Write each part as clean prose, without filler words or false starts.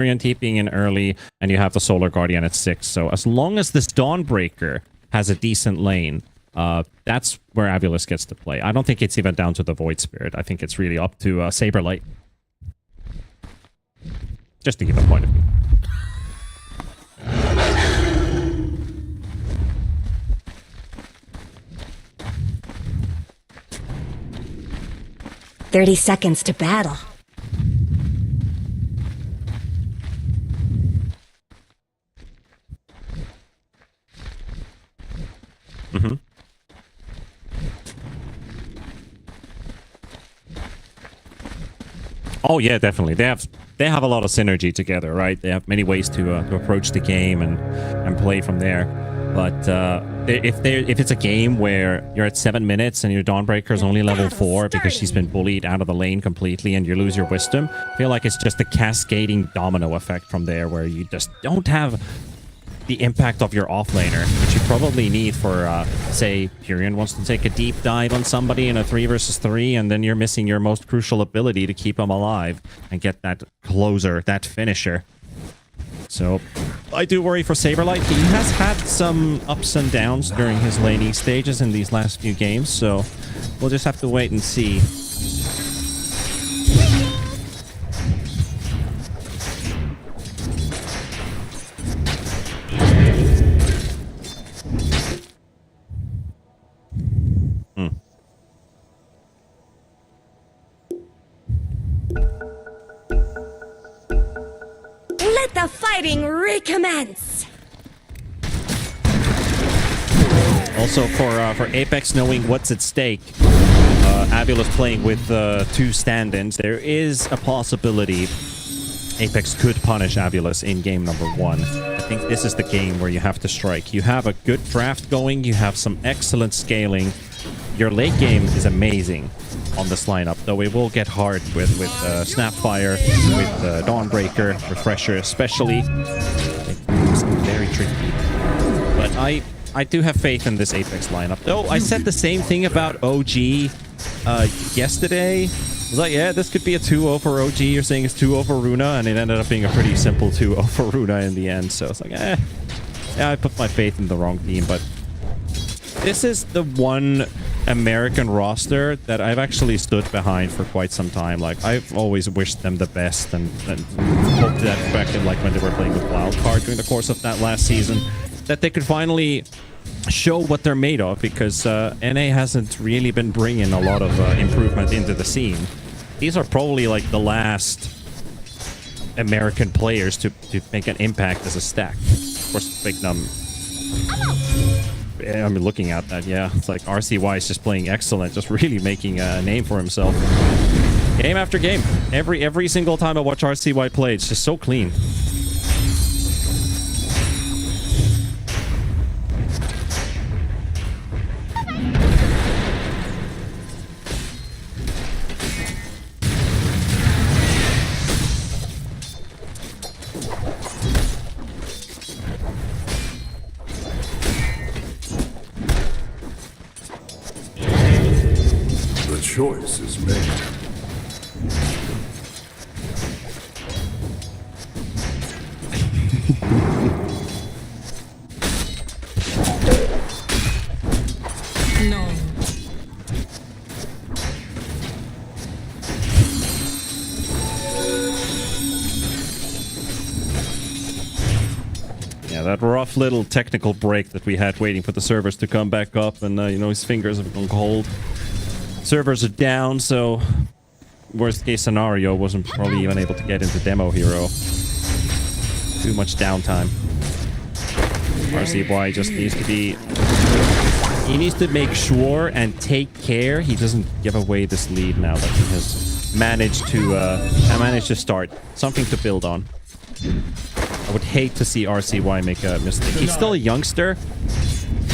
Furion TPing in early, and you have the Solar Guardian at 6. So as long as this Dawnbreaker has a decent lane, that's where AVULUS gets to play. I don't think it's even down to the Void Spirit. I think it's really up to Saberlight. Just to give a point of view. "30 seconds to battle." Mm-hmm. Oh yeah, definitely. They have a lot of synergy together, right? They have many ways to approach the game and play from there. But if it's a game where you're at 7 minutes and your Dawnbreaker is only level 4 because she's been bullied out of the lane completely and you lose your wisdom, I feel like it's just a cascading domino effect from there where you just don't have the impact of your offlaner, which you probably need for, say, Furion wants to take a deep dive on somebody in a 3 versus 3, and then you're missing your most crucial ability to keep them alive and get that closer, that finisher. So I do worry for Saberlight. He has had some ups and downs during his laning stages in these last few games, so we'll just have to wait and see. Let the fighting recommence! Also, for Apex knowing what's at stake, AVULUS playing with 2 stand-ins, there is a possibility Apex could punish AVULUS in game number 1. I think this is the game where you have to strike. You have a good draft going, you have some excellent scaling. Your late game is amazing on this lineup, though it will get hard with Snapfire, with Dawnbreaker, Refresher especially. It's very tricky. But I do have faith in this Apex lineup. Though I said the same thing about OG yesterday. I was like, yeah, this could be a 2-0 for OG. You're saying it's 2-0 for Runa, and it ended up being a pretty simple 2-0 for Runa in the end. So it's like, yeah, I put my faith in the wrong team, but this is the one American roster that I've actually stood behind for quite some time. Like, I've always wished them the best and hoped that back in, like, when they were playing with Wildcard during the course of that last season, that they could finally show what they're made of, because NA hasn't really been bringing a lot of improvement into the scene. These are probably like the last American players to make an impact as a stack. Of course, Big Num. I mean, looking at that, yeah, it's like RCY is just playing excellent, just really making a name for himself. Game after game, every single time I watch RCY play, it's just so clean. Choice is made. No. Yeah, that rough little technical break that we had waiting for the servers to come back up, and you know, his fingers have gone cold. Servers are down, so worst case scenario, wasn't probably even able to get into demo hero. Too much downtime. RCY just needs to be... He needs to make sure and take care he doesn't give away this lead now that he has managed to start. Something to build on. I would hate to see RCY make a mistake. He's still a youngster.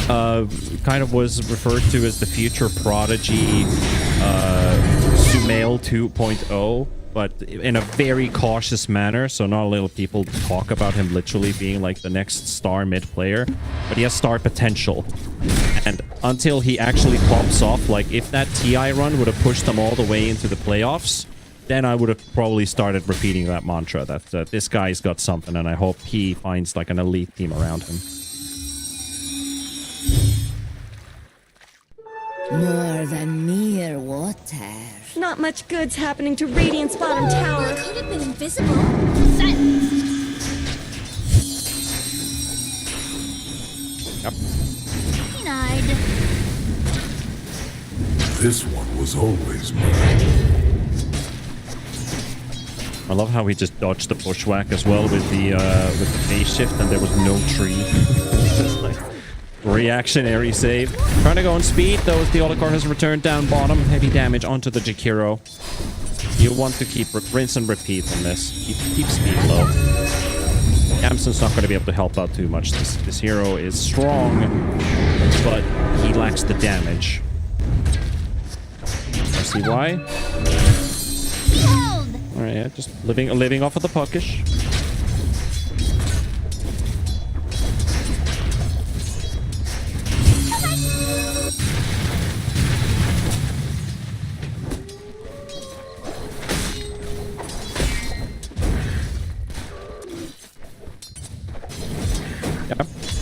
Kind of was referred to as the future prodigy Sumail 2.0, but in a very cautious manner, so not a little people talk about him literally being like the next star mid player, but he has star potential. And until he actually pops off, like if that TI run would have pushed them all the way into the playoffs, then I would have probably started repeating that mantra that this guy's got something, and I hope he finds like an elite team around him. More than mere water. Not much good's happening to Radiant's bottom tower. Could have been invisible. Silence. Yep. Denied. This one was always mine. I love how he just dodged the bushwhack as well with the phase shift, and there was no tree. Just like reactionary save. Trying to go on speed, though, as the Wildcard has returned down bottom. Heavy damage onto the Jakiro. You want to keep rinse and repeat on this. Keep speed low. Gamson's not going to be able to help out too much. This hero is strong, but he lacks the damage. I see why. Alright, yeah, just living off of the puckish.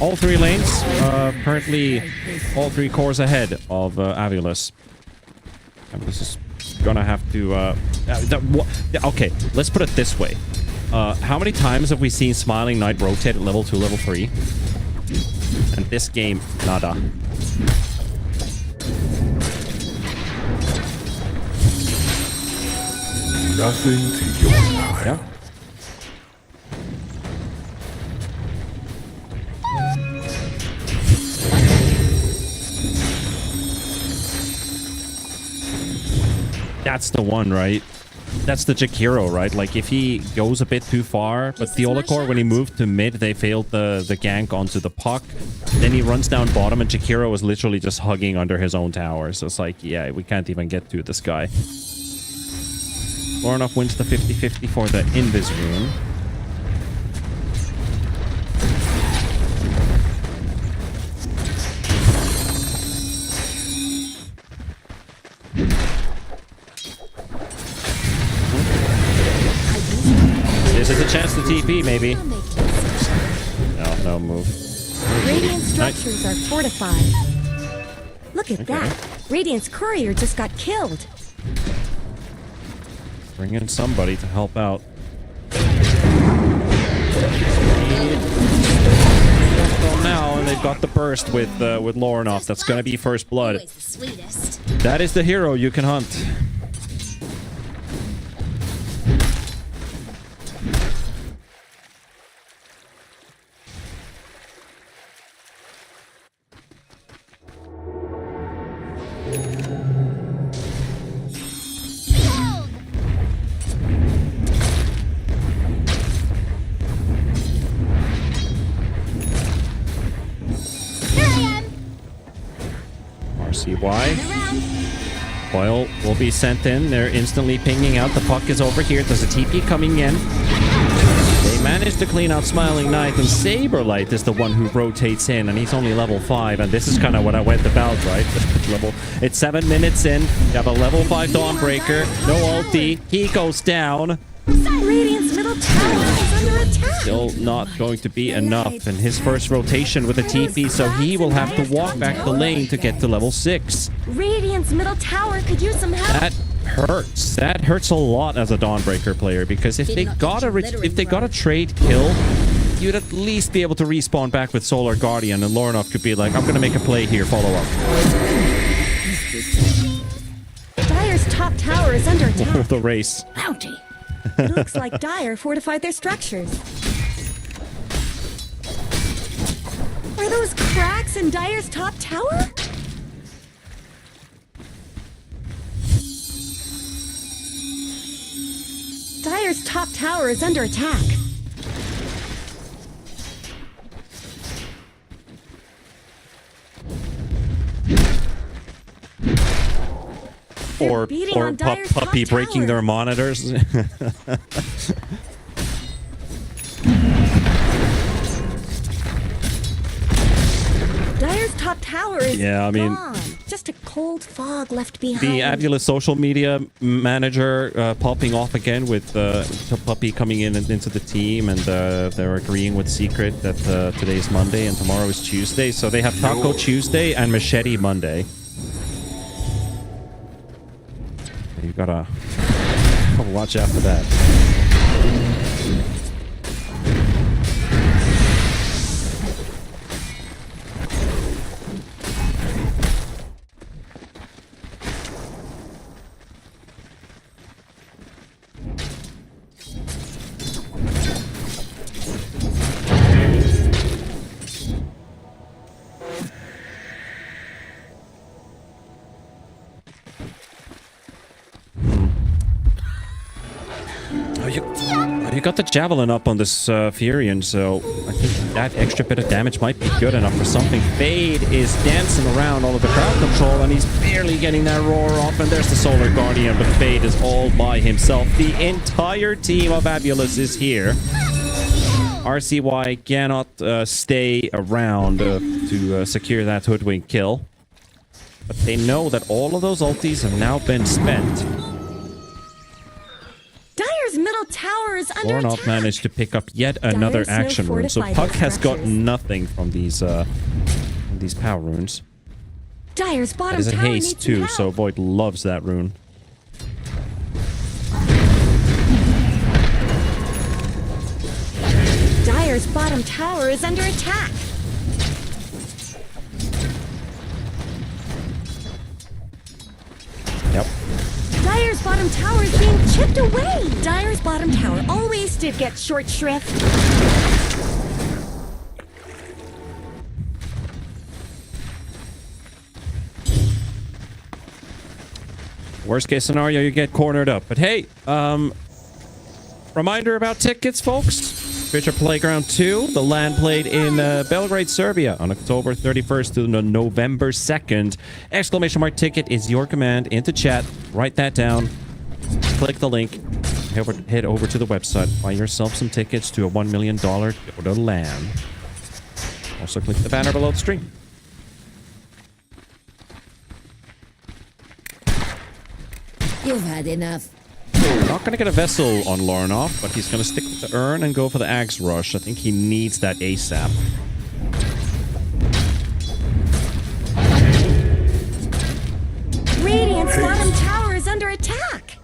All three lanes, currently all three cores ahead of AVULUS. AVULUS is gonna have to... okay, let's put it this way. How many times have we seen Smiling Knight rotate at level 2, level 3? And this game, nada. Nothing to your eye. Yeah. That's the one, right? That's the Jakiro, right? Like, if he goes a bit too far, but the Wildcard, when he moved to mid, they failed the gank onto the puck. Then he runs down bottom, and Jakiro was literally just hugging under his own tower. So it's like, yeah, we can't even get to this guy. Lornoff wins the 50-50 for the Invis rune. This is a chance to TP, maybe. No move. Radiant structures are fortified. Look at that. Radiant's courier just got killed. Bring in somebody to help out. Now, and they've got the burst with Lornoff. That's gonna be first blood. Always the sweetest. That is the hero you can hunt. RCY. Coil will be sent in. They're instantly pinging out. The puck is over here. There's a TP coming in. They managed to clean out Smiling Knight, and Saberlight is the one who rotates in, and he's only level 5, and this is kind of what I went about, right? It's 7 minutes in. You have a level 5 Dawnbreaker. No ulti. He goes down. Radiant's middle tower is under attack. Still not going to be enough in his first rotation with a TP, so he will have to walk back the lane to get to level 6. Radiant's middle tower could use some help. That hurts. That hurts a lot as a Dawnbreaker player, because if they got a trade kill, you'd at least be able to respawn back with Solar Guardian, and Lornoff could be like, I'm gonna make a play here, follow up. Dire's top tower is under attack. The race. Bounty. It looks like Dire fortified their structures. Are those cracks in Dire's top tower? Dire's top tower is under attack. Or beating on Dire's Puppy top breaking tower. their monitors. Dire's top tower is Yeah, I mean, gone. just a cold fog left behind. The AVULUS social media manager popping off again with Puppy coming in into the team, and they're agreeing with Secret that today is Monday and tomorrow is Tuesday. So they have Taco Tuesday and Machete Monday. You gotta watch out for that. You got the Javelin up on this Furion, so I think that extra bit of damage might be good enough for something. Fade is dancing around all of the crowd control, and he's barely getting that roar off, and there's the Solar Guardian, but Fade is all by himself. The entire team of AVULUS is here. RCY cannot stay around to secure that Hoodwink kill, but they know that all of those ultis have now been spent. Dire's middle tower is under Lornoff attack. managed to pick up yet another Dire's no action rune, so fortified Puck has got structures. nothing from these power runes. Dire's That bottom is a tower haste needs too, some so help. Void loves that rune. Dire's bottom tower is under attack. Yep. Dire's bottom tower is being chipped away. Dire's bottom tower always did get short shrift. Worst case scenario, you get cornered up. But hey, reminder about tickets, folks. Fisher Playground 2, the LAN played in Belgrade, Serbia on October 31st to November 2nd. Exclamation mark ticket is your command into chat. Write that down. Click the link. Head over to the website. Buy yourself some tickets to a $1 million Dota LAN. Also click the banner below the stream. You've had enough. Not going to get a vessel on Lornoff, but he's going to stick with the urn and go for the Axe Rush. I think he needs that ASAP. Radiant's bottom tower is under attack.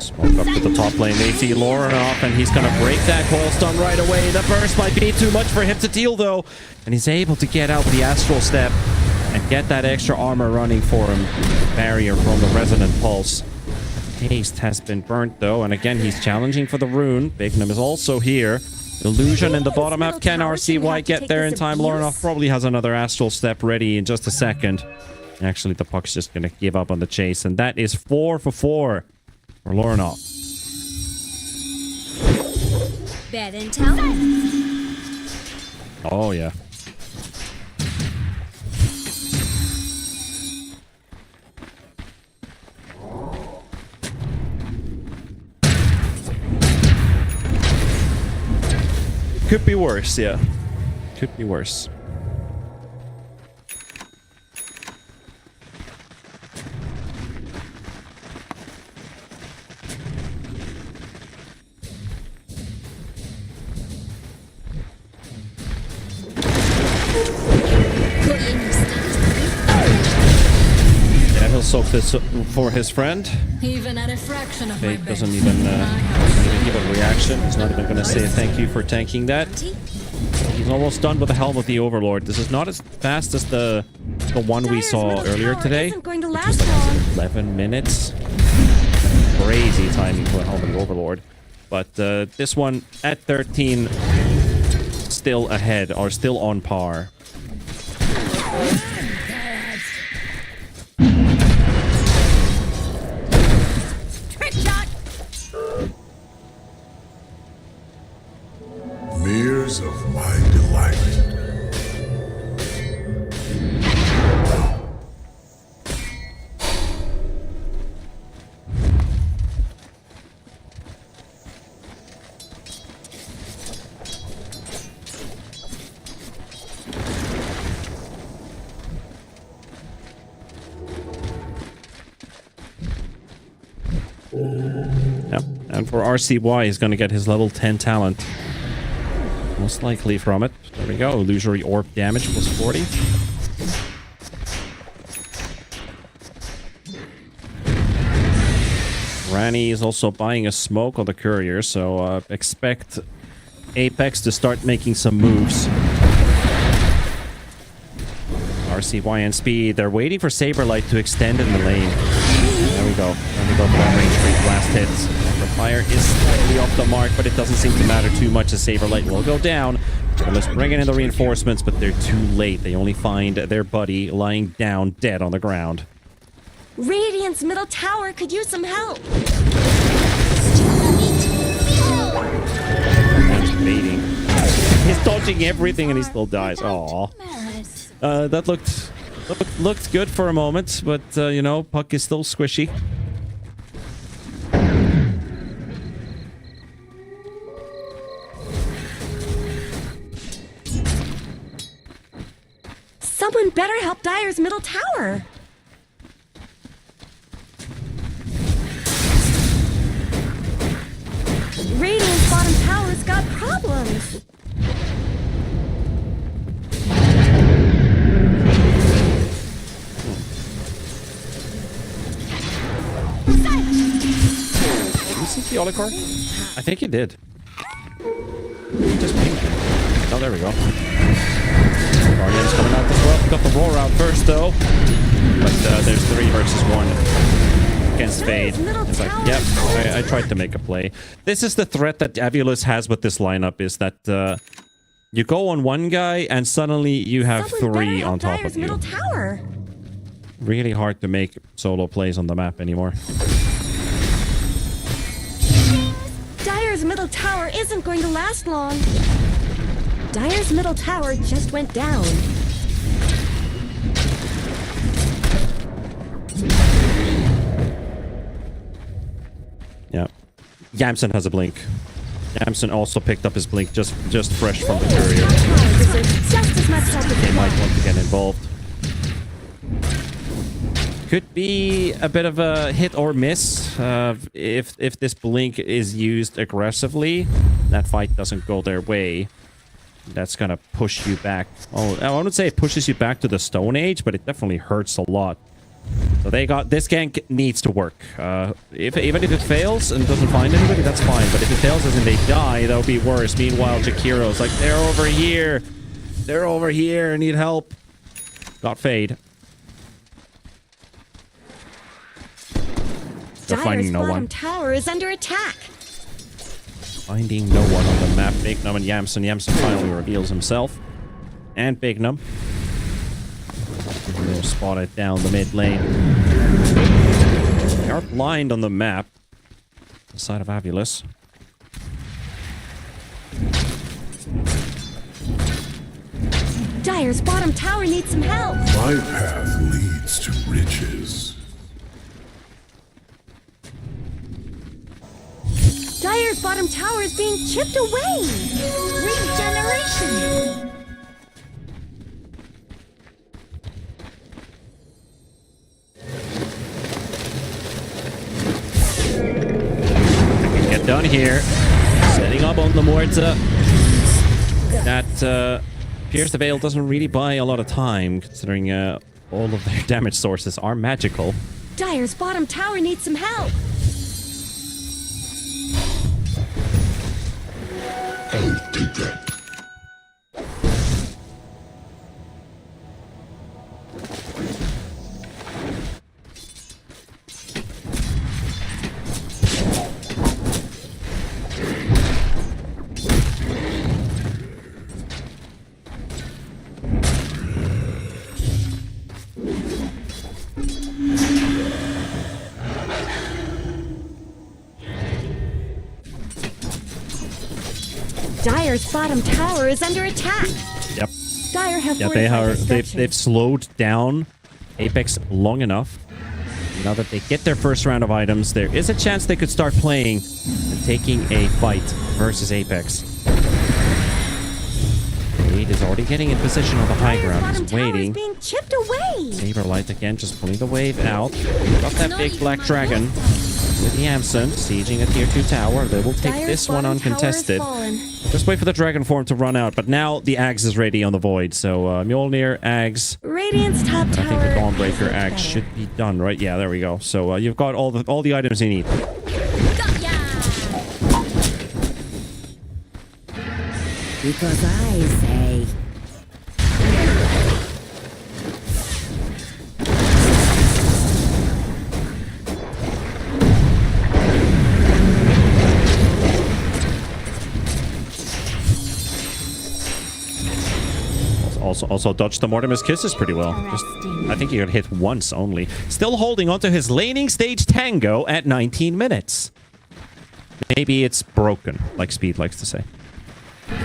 Smoke up to the top lane. They see Lornoff, and he's going to break that coil stun right away. The burst might be too much for him to deal, though. And he's able to get out the Astral Step and get that extra armor running for him. Barrier from the Resonant Pulse. Haste has been burnt, though. And again, he's challenging for the rune. Bignum is also here. Illusion in the bottom half. Can RCY get there in time? Lornoff probably has another Astral Step ready in just a second. Actually, the Puck's just going to give up on the chase. And that is 4 for 4 for Lornoff. Bad intel. Oh, yeah. Could be worse, yeah. Could be worse. Yeah, he'll soak this for his friend. Even at a fraction of Fate doesn't even give a reaction. He's not even going to say thank you for tanking that. He's almost done with the Helm of the Overlord. This is not as fast as the one we saw earlier today. Isn't going to Which was last long. 11 minutes. Crazy timing for the Helm of the Overlord. But this one at 13, still ahead, or still on par. Trick shot. Mirrors of my delight. And for RCY, he's going to get his level 10 talent. Most likely from it. There we go. Illusory orb damage plus 40. Rani is also buying a smoke on the courier, so expect Apex to start making some moves. RCY and Speed, they're waiting for Saberlight to extend in the lane. There we go. There we go for that range 3 blast hits. Fire is slightly off the mark, but it doesn't seem to matter too much as Saberlight will go down. So let's bring in the reinforcements, but they're too late. They only find their buddy lying down dead on the ground. Radiant's middle tower could use some help. That's baiting. He's dodging everything and he still dies. Aww. That looked good for a moment, but you know, puck is still squishy. Someone better help Dire's middle tower. Radiant's bottom tower's got problems. Did you see the Wildcard? I think he did. Just pinged him. Oh, there we go. Guardian's coming out as well. Got the roar out first, though. But there's 3 versus 1 against Fade. It's like, yep, I tried to make a play. This is the threat that AVULUS has with this lineup, is that you go on one guy and suddenly you have 3 on top of you. Middle tower. Really hard to make solo plays on the map anymore. Dire's middle tower isn't going to last long. Dire's middle tower just went down. Yeah. Yamsen has a blink. Yamsen also picked up his blink just fresh from the courier. They might want to get involved. Could be a bit of a hit or miss if this blink is used aggressively. That fight doesn't go their way. That's gonna push you back. Oh, I wouldn't say it pushes you back to the Stone Age, but it definitely hurts a lot. So they got this gank needs to work. Even if it fails and doesn't find anybody, that's fine. But if it fails as in they die, that would be worse. Meanwhile, Jakiro's like, they're over here. They're over here. Need help. Got Fade. They're finding no one. Tower is under attack. Finding no one on the map. Bignum and Yamsen. Yamsen finally reveals himself. And Bignum. They'll spot it down the mid lane. They are blind on the map. The side of AVULUS. Dire's bottom tower needs some help. My path leads to riches. Dire's bottom tower is being chipped away. Regeneration. Get done here. Setting up on the Morta. That Pierce the Veil doesn't really buy a lot of time, considering all of their damage sources are magical. Dire's bottom tower needs some help. I'll take that. Dire's bottom tower is under attack. Yep. Dire have they've slowed down Apex long enough. Now that they get their first round of items, there is a chance they could start playing and taking a fight versus Apex. Fade Fade is already getting in position on the high ground. Bottom He's tower is waiting. being chipped away. Saberlight again, just pulling the wave out. Got that big black dragon with Yamson sieging a tier 2 tower. They will take Dire's this one bottom tower uncontested. has fallen. Just wait for the dragon form to run out. But now the Axe is ready on the void. So Mjolnir, Axe. Radiant's top I tower. think the Dawnbreaker is Axe better. should be done, right? Yeah, there we go. So you've got all the items you need. Got ya! Because I say. Also dodged the Mortimer's Kisses pretty well. Just, I think he got hit once only. Still holding onto his laning stage tango at 19 minutes. Maybe it's broken, like Speed likes to say. Not a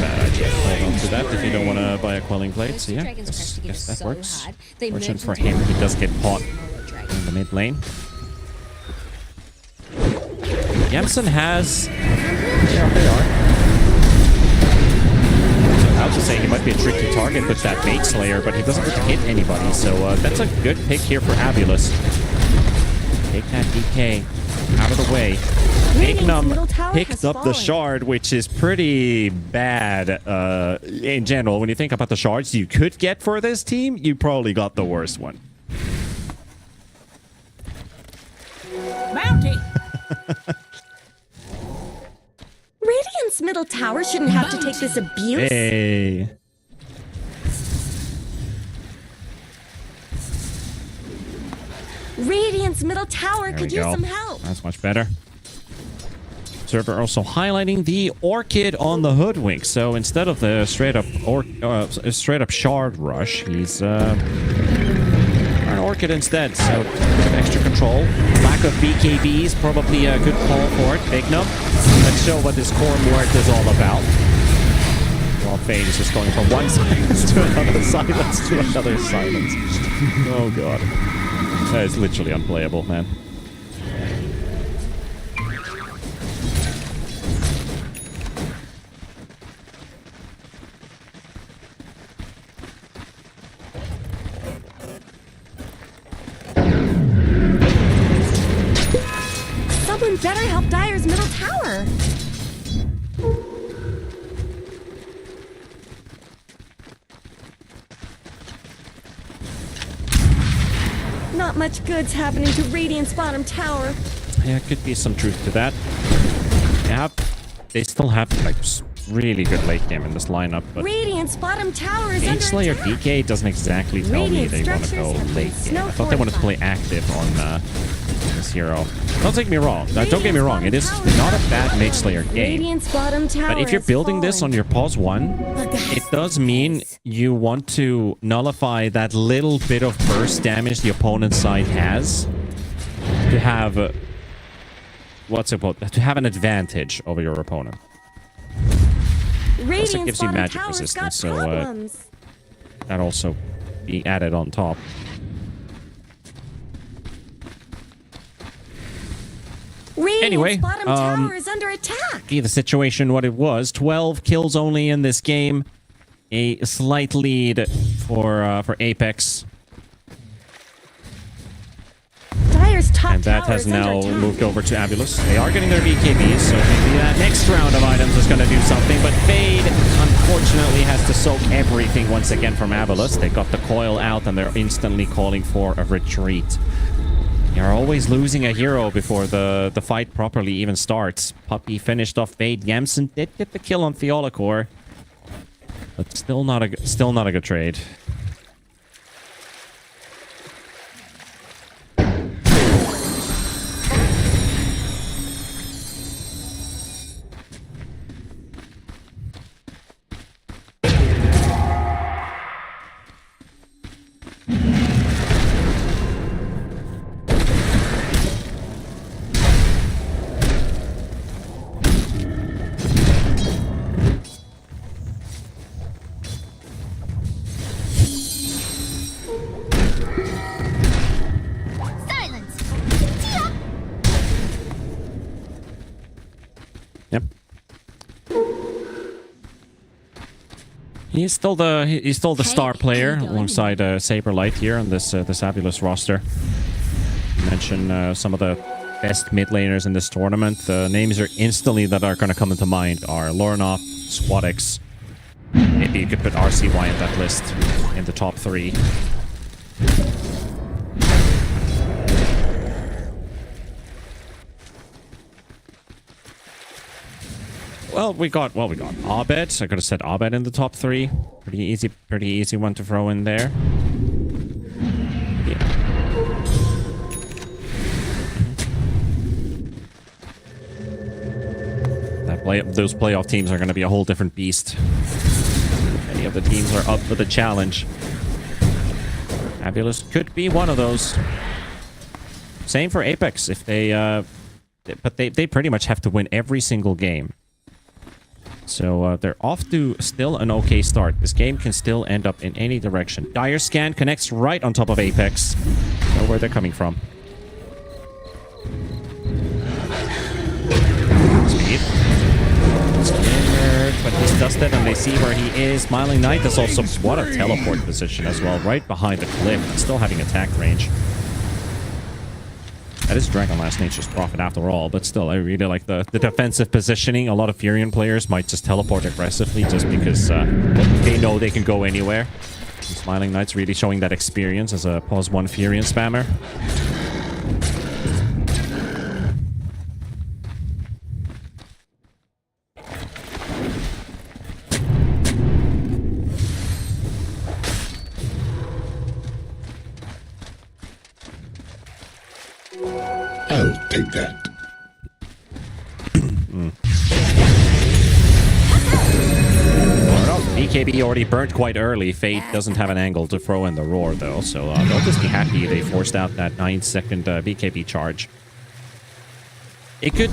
bad idea. Hold on to that if you don't want to buy a quelling plate. So yeah, guess that works. Fortunate for him, he does get caught in the mid lane. Yamson has... Yeah, they are. I was to say he might be a tricky target with that Mage Slayer, but he doesn't hit anybody, so that's a good pick here for AVULUS. Take that DK out of the way. Magnum picked up the shard, which is pretty bad in general. When you think about the shards you could get for this team, you probably got the worst one. Bounty! Radiant's middle tower shouldn't have to take this abuse. Hey. Radiant's middle tower There could we use go. some help. That's much better. Server also highlighting the Orchid on the Hoodwink. So instead of the straight up shard rush, he's an Orchid instead. So extra control. Lack of BKBs, probably a good call for it. Bignum. Let's show what this core Muerte is all about. Well, Fade is just going from one silence to another silence to another silence. Oh god. That is literally unplayable, man. Someone better help Dire's middle tower. Not much good's happening to Radiant's bottom tower. Yeah, could be some truth to that. Yeah, they still have like really good late game in this lineup, but Radiant's bottom tower is Mage under Slayer attack. DK doesn't exactly tell me Radiant they want to structures go have late been game. I thought they wanted to play active on this hero. Don't take me wrong. Don't get me wrong. It is not a bad Mage Slayer game. Radiant's bottom tower But if you're has building this on fallen. your pause 1, it does mean you want to nullify that little bit of burst damage the opponent's side has to have to have an advantage over your opponent. Radiant's gives you bottom magic tower's resistance, got so, problems. That also be added on top. Radiant's Anyway, bottom tower is under attack. The situation what it was. 12 kills only in this game. A slight lead for Apex. Dire's top And that tower has is under now attack. moved over to AVULUS. They are getting their BKBs, so maybe that next round of items is going to do something. But Fade, unfortunately, has to soak everything once again from AVULUS. They got the coil out, and they're instantly calling for a retreat. You're always losing a hero before the fight properly even starts. Puppy finished off Fade. Yamson did get the kill on Theolacor, but still not a good trade. He's still the star player how you alongside Saberlight here on this AVULUS roster. Mention some of the best mid laners in this tournament. The names are instantly that are going to come into mind are Lornoff, Swadex. Maybe you could put RCY in that list in the top 3. We got Abed. I could have said Abed in the top 3. Pretty easy one to throw in there. Yeah. Those playoff teams are going to be a whole different beast. Many of the teams are up for the challenge. AVULUS could be one of those. Same for Apex if they, but they pretty much have to win every single game. So they're off to still an okay start. This game can still end up in any direction. Dire Scan connects right on top of Apex. Know where they're coming from. Speed. Scared, but he's dusted and they see where he is. Smiling Knight is also what a teleport position as well. Right behind the cliff. Still having attack range. That is Dragon Last Nature's Prophet after all, but still, I really like the defensive positioning. A lot of Furion players might just teleport aggressively just because they know they can go anywhere. And Smiling Knight's really showing that experience as a +1 Furion spammer. I'll take that. BKB already burnt quite early. Fate doesn't have an angle to throw in the roar though, so they'll just be happy they forced out that 9-second BKB charge. It could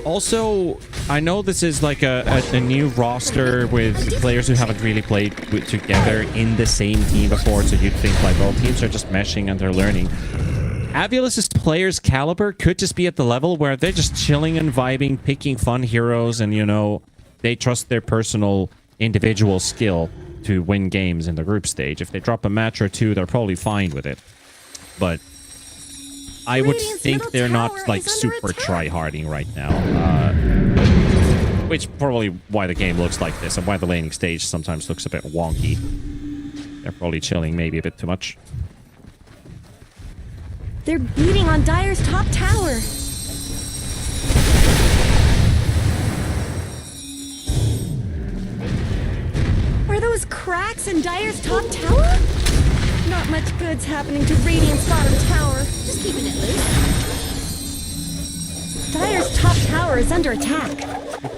also, I know this is like a new roster with players who haven't really played together in the same team before, so you'd think like, well, teams are just meshing and they're learning. AVULUS' players' caliber could just be at the level where they're just chilling and vibing, picking fun heroes, and, you know, they trust their personal individual skill to win games in the group stage. If they drop a match or two, they're probably fine with it. But I would think they're not, like, super try-harding right now. Which probably why the game looks like this, and why the laning stage sometimes looks a bit wonky. They're probably chilling maybe a bit too much. They're beating on Dire's top tower. Are those cracks in Dire's top tower? Not much good's happening to Radiant's bottom tower. Just keeping it loose. Dire's top tower is under attack.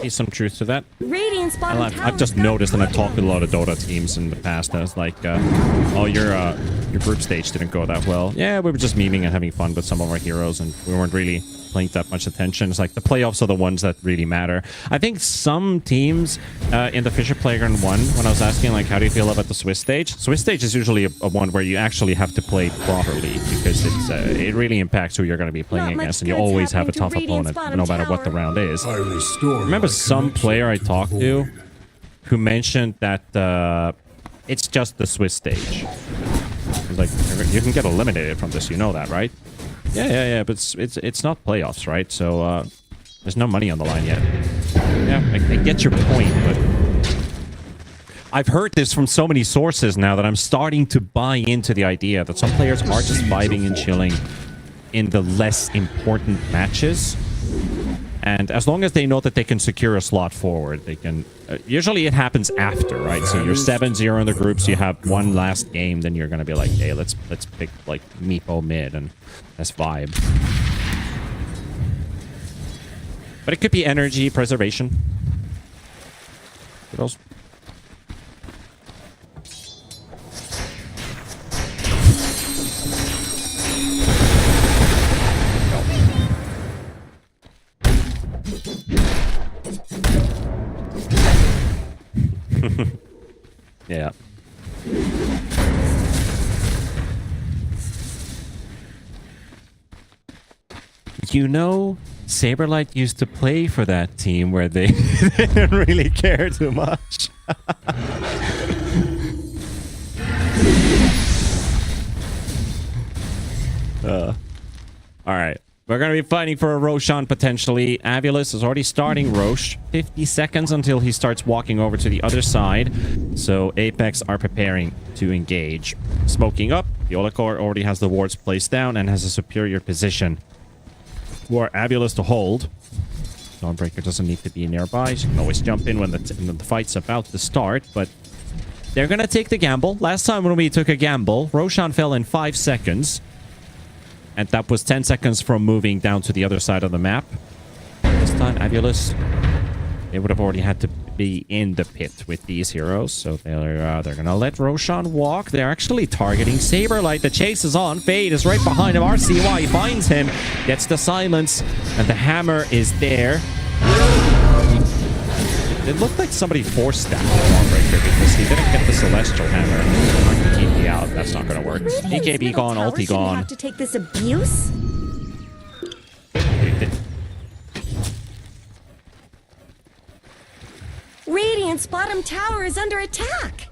See some truth to that. Radiant's bottom tower. I've just noticed, and I've talked with a lot of Dota teams in the past, and it's like, oh, your group stage didn't go that well. Yeah, we were just memeing and having fun with some of our heroes, and we weren't really paying that much attention. It's like the playoffs are the ones that really matter. I think some teams in the FISSURE Playground 1, when I was asking, like, how do you feel about the Swiss stage? Swiss stage is usually a one where you actually have to play properly, because it really impacts who you're going to be playing against, and you always have a tough opponent, no matter what the round is. I restore. Remember some player I talked to who mentioned that it's just the Swiss stage. Like, you can get eliminated from this, you know that, right? Yeah, but it's not playoffs, right? So there's no money on the line yet. Yeah, I get your point, but I've heard this from so many sources now that I'm starting to buy into the idea that some players are just vibing and chilling in the less important matches. And as long as they know that they can secure a slot forward, they can... usually it happens after, right? So you're 7-0 in the groups, you have one last game, then you're going to be like, hey, let's pick, like, Meepo mid, and let's vibe. But it could be energy preservation. What else? Yeah. You know, Saberlight used to play for that team where they didn't really care too much. All right. We're going to be fighting for a Roshan potentially. AVULUS is already starting Rosh. 50 seconds until he starts walking over to the other side. So Apex are preparing to engage. Smoking up. The Wildcard already has the wards placed down and has a superior position for AVULUS to hold. Dawnbreaker doesn't need to be nearby. She can always jump in when the fight's about to start. But they're going to take the gamble. Last time when we took a gamble, Roshan fell in 5 seconds. And that was 10 seconds from moving down to the other side of the map. This time, AVULUS, they would have already had to be in the pit with these heroes. So they're going to let Roshan walk. They're actually targeting Saberlight. The chase is on. Fade is right behind him. RCY finds him, gets the silence, and the hammer is there. It looked like somebody forced that Dawnbreaker because he didn't get the Celestial Hammer. Not to keep me out. That's not going to work. DKB gone, ulti gone. Have to take this abuse? Radiant's bottom tower is under attack.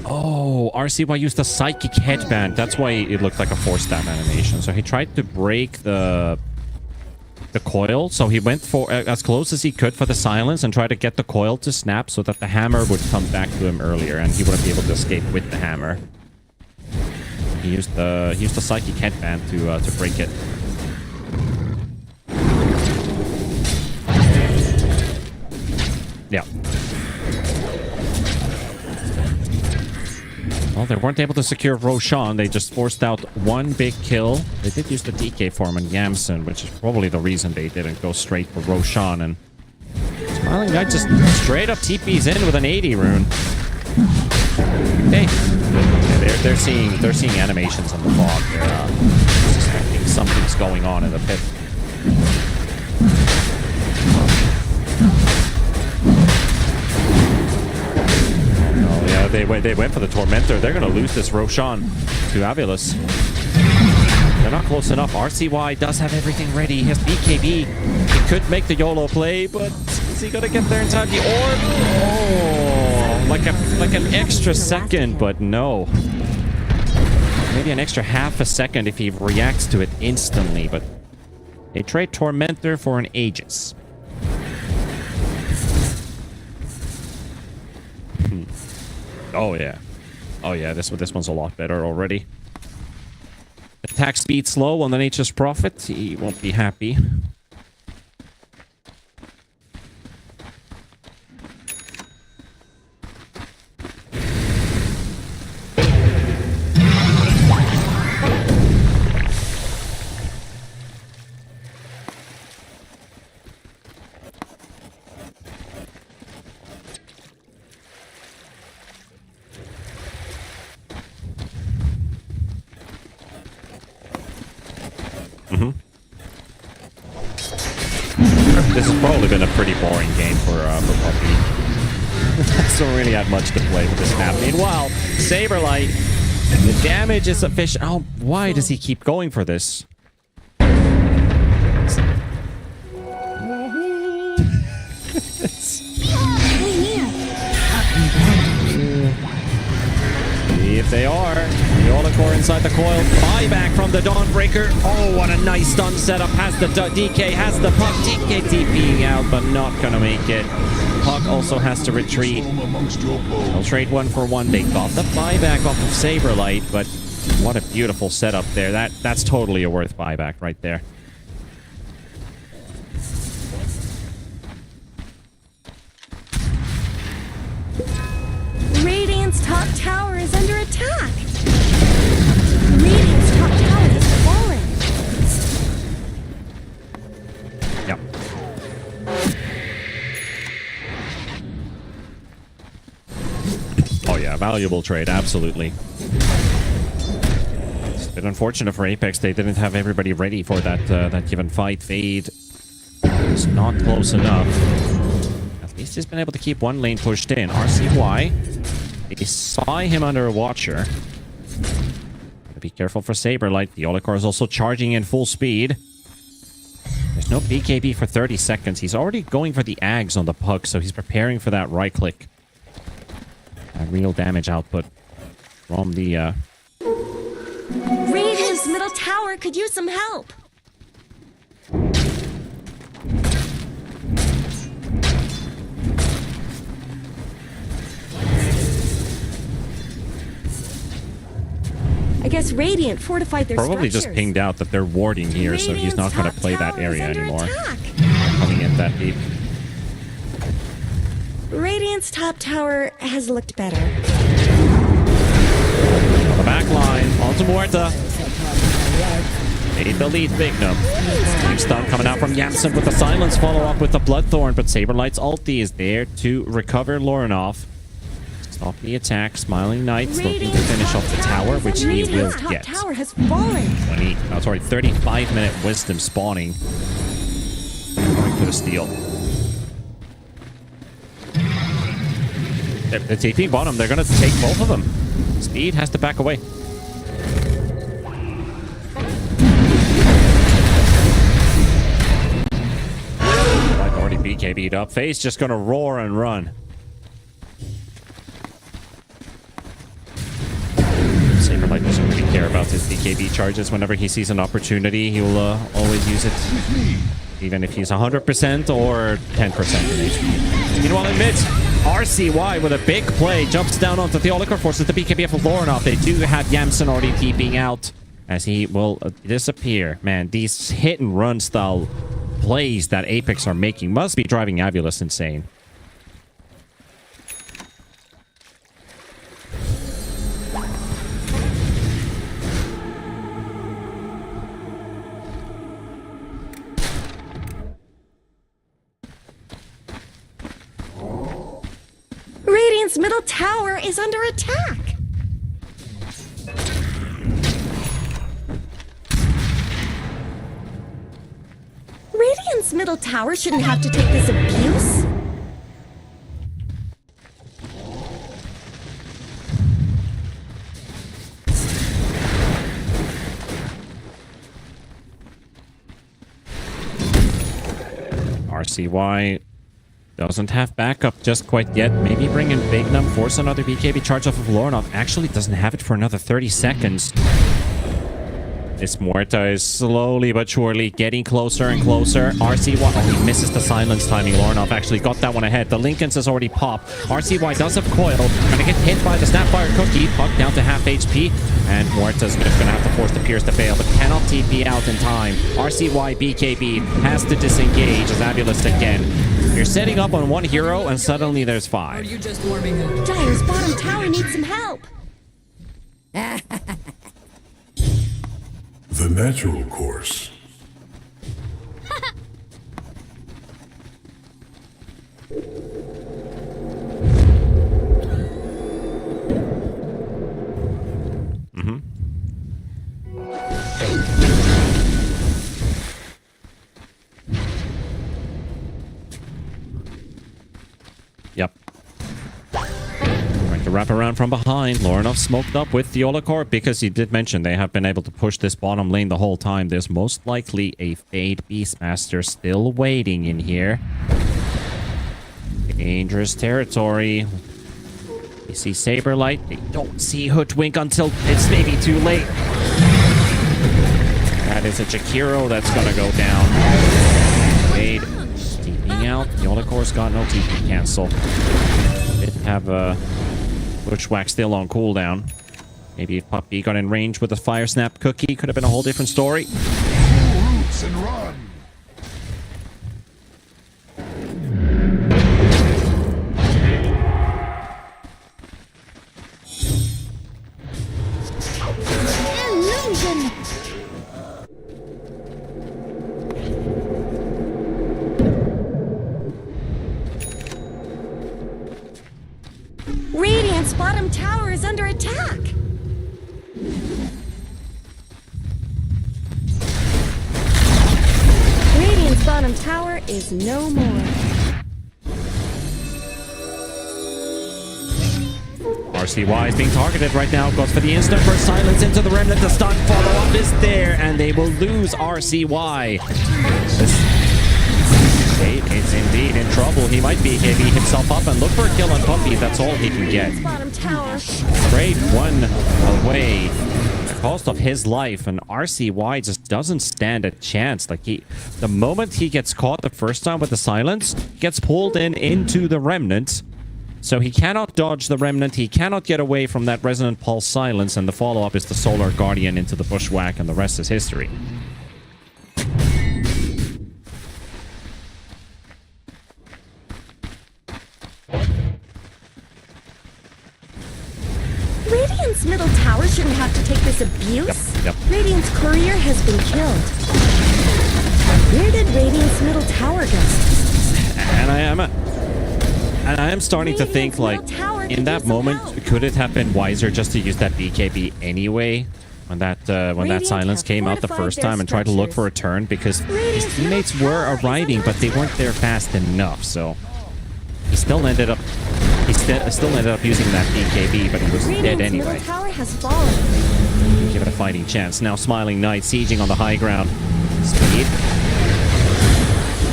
Oh, RCY used a Psychic Headband. That's why it looked like a force stab animation. So he tried to break the coil. So he went for as close as he could for the silence and tried to get the coil to snap so that the hammer would come back to him earlier and he wouldn't be able to escape with the hammer. He used the Psychic Headband to break it. Yeah. Well, they weren't able to secure Roshan. They just forced out one big kill. They did use the DK form on Yamsen, which is probably the reason they didn't go straight for Roshan. And Smiling Knight just straight up TPs in with an 80 rune. Hey, yeah, they're seeing animations in the fog. They're suspecting something's going on in the pit. They went for the Tormentor. They're going to lose this Roshan to AVULUS. They're not close enough. RCY does have everything ready. He has BKB. He could make the YOLO play, but is he going to get there in time? The orb? Oh, like an extra second, but no. Maybe an extra half a second if he reacts to it instantly, but they trade Tormentor for an Aegis. Oh yeah, oh yeah. This one's a lot better already. Attack speed slow on the Nature's Prophet. He won't be happy. This has probably been a pretty boring game for Puppy. Doesn't really have much to play with this map. Meanwhile, Saberlight, the damage is sufficient. Oh, why does he keep going for this? See if they are. The Wildcard inside the coil. Buyback from the Dawnbreaker. Oh, what a nice stun setup. Has the DK, has the Puck. DK TPing out, but not gonna make it. Puck also has to retreat. They'll trade 1-for-1. They got the buyback off of Saberlight, but what a beautiful setup there. That's totally a worth buyback right there. Radiant's top tower is under attack. Radiant's top tower has fallen. Yep. Oh yeah, valuable trade, absolutely. It's a bit unfortunate for Apex. They didn't have everybody ready for that given fight. Fade is not close enough. At least he's been able to keep one lane pushed in. RCY. They saw him under a Watcher. Be careful for Saberlight. The Wildcard is also charging in full speed. They're There's no BKB for 30 seconds. He's already going for the Ags on the puck, so he's preparing for that right click. Real damage output from the... Radiant's middle tower could use some help. I guess Radiant fortified their Probably structures. just pinged out that they're warding here, so he's not going to Radiant's play top that tower is area under anymore. attack. Coming in that deep. Radiant's top tower has looked better. On the back line, onto Muerta. Made the lead, Bignum. Team stun coming out from Janssen with the silence follow-up with the Bloodthorn, but Saberlight's ulti is there to recover Lorinov. Stop the attack. Smiling Knight's looking to finish off the tower, which he will Radiant's top get. tower has fallen. 35-minute Wisdom spawning. Going for the steal. They're TPing bottom. They're going to take both of them. Speed has to back away. Like already BKB'd up. FaZe just going to roar and run. Saberlight doesn't really care about his BKB charges. Whenever he sees an opportunity, he will always use it. Even if he's 100% or 10% in HP. Meanwhile, in mid, RCY with a big play jumps down onto Theolicor, forces the BKB of Lorinov. They do have Yamson already TPing out as he will disappear. Man, these hit and run style plays that Apex are making must be driving AVULUS insane. Radiant's middle tower is under attack. Radiant's middle tower shouldn't have to take this abuse. RCY doesn't have backup just quite yet. Maybe bring in Bignum, force another BKB charge off of Lorinov. Actually doesn't have it for another 30 seconds. This Muerta is slowly but surely getting closer and closer. RCY, oh, he misses the silence timing. Lorinov actually got that one ahead. The Lincolns has already popped. RCY does have coil. Gonna get hit by the Snapfire Cookie. Puck down to half HP. And Muerta's just gonna have to force the Pierce to fail, but cannot TP out in time. RCY BKB has to disengage as AVULUS again. You're setting up on one hero and suddenly there's 5. Are you just warming up? Dire's bottom tower needs some help. The natural course. Yep. Trying to wrap around from behind. Lorinov smoked up with Theolicor because he did mention they have been able to push this bottom lane the whole time. There's most likely a Fade Beastmaster still waiting in here. Dangerous territory. You see Saberlight. They don't see Hoodwink until it's maybe too late. That is a Jakiro that's going to go down. Fade. TPing out. Theolicor's got no TP cancel. Did have a Bushwhack still on cooldown. Maybe if Puppy got in range with a Fire Snap Cookie, could have been a whole different story. Roots and run. Illusion. Radiant's bottom tower is under attack. Radiant's bottom tower is no more. RCY is being targeted right now. Goes for the instant burst silence into the remnant. The stun follow-up is there, and they will lose RCY. This Fate is indeed in trouble. He might be heavy himself up and look for a kill on Puppy. That's all he can get. Bottom tower. Trade one away. The cost of his life, and RCY just doesn't stand a chance. Like the moment he gets caught the first time with the silence, gets pulled into the remnant. So he cannot dodge the remnant. He cannot get away from that resonant pulse silence, and the follow-up is the Solar Guardian into the bushwhack, and the rest is history. Radiant's middle tower shouldn't have to take this abuse. Yep. Radiant's courier has been killed. Where did Radiant's middle tower go? And I am starting to think, like, in that moment, could it have been wiser just to use that BKB anyway? When that silence came out the first time, and try to look for a turn, because his teammates were arriving, but they weren't there fast enough. So he still ended up using that BKB, but he was dead anyway. Middle tower has fallen. Give it a fighting chance. Now Smiling Knight sieging on the high ground. Speed.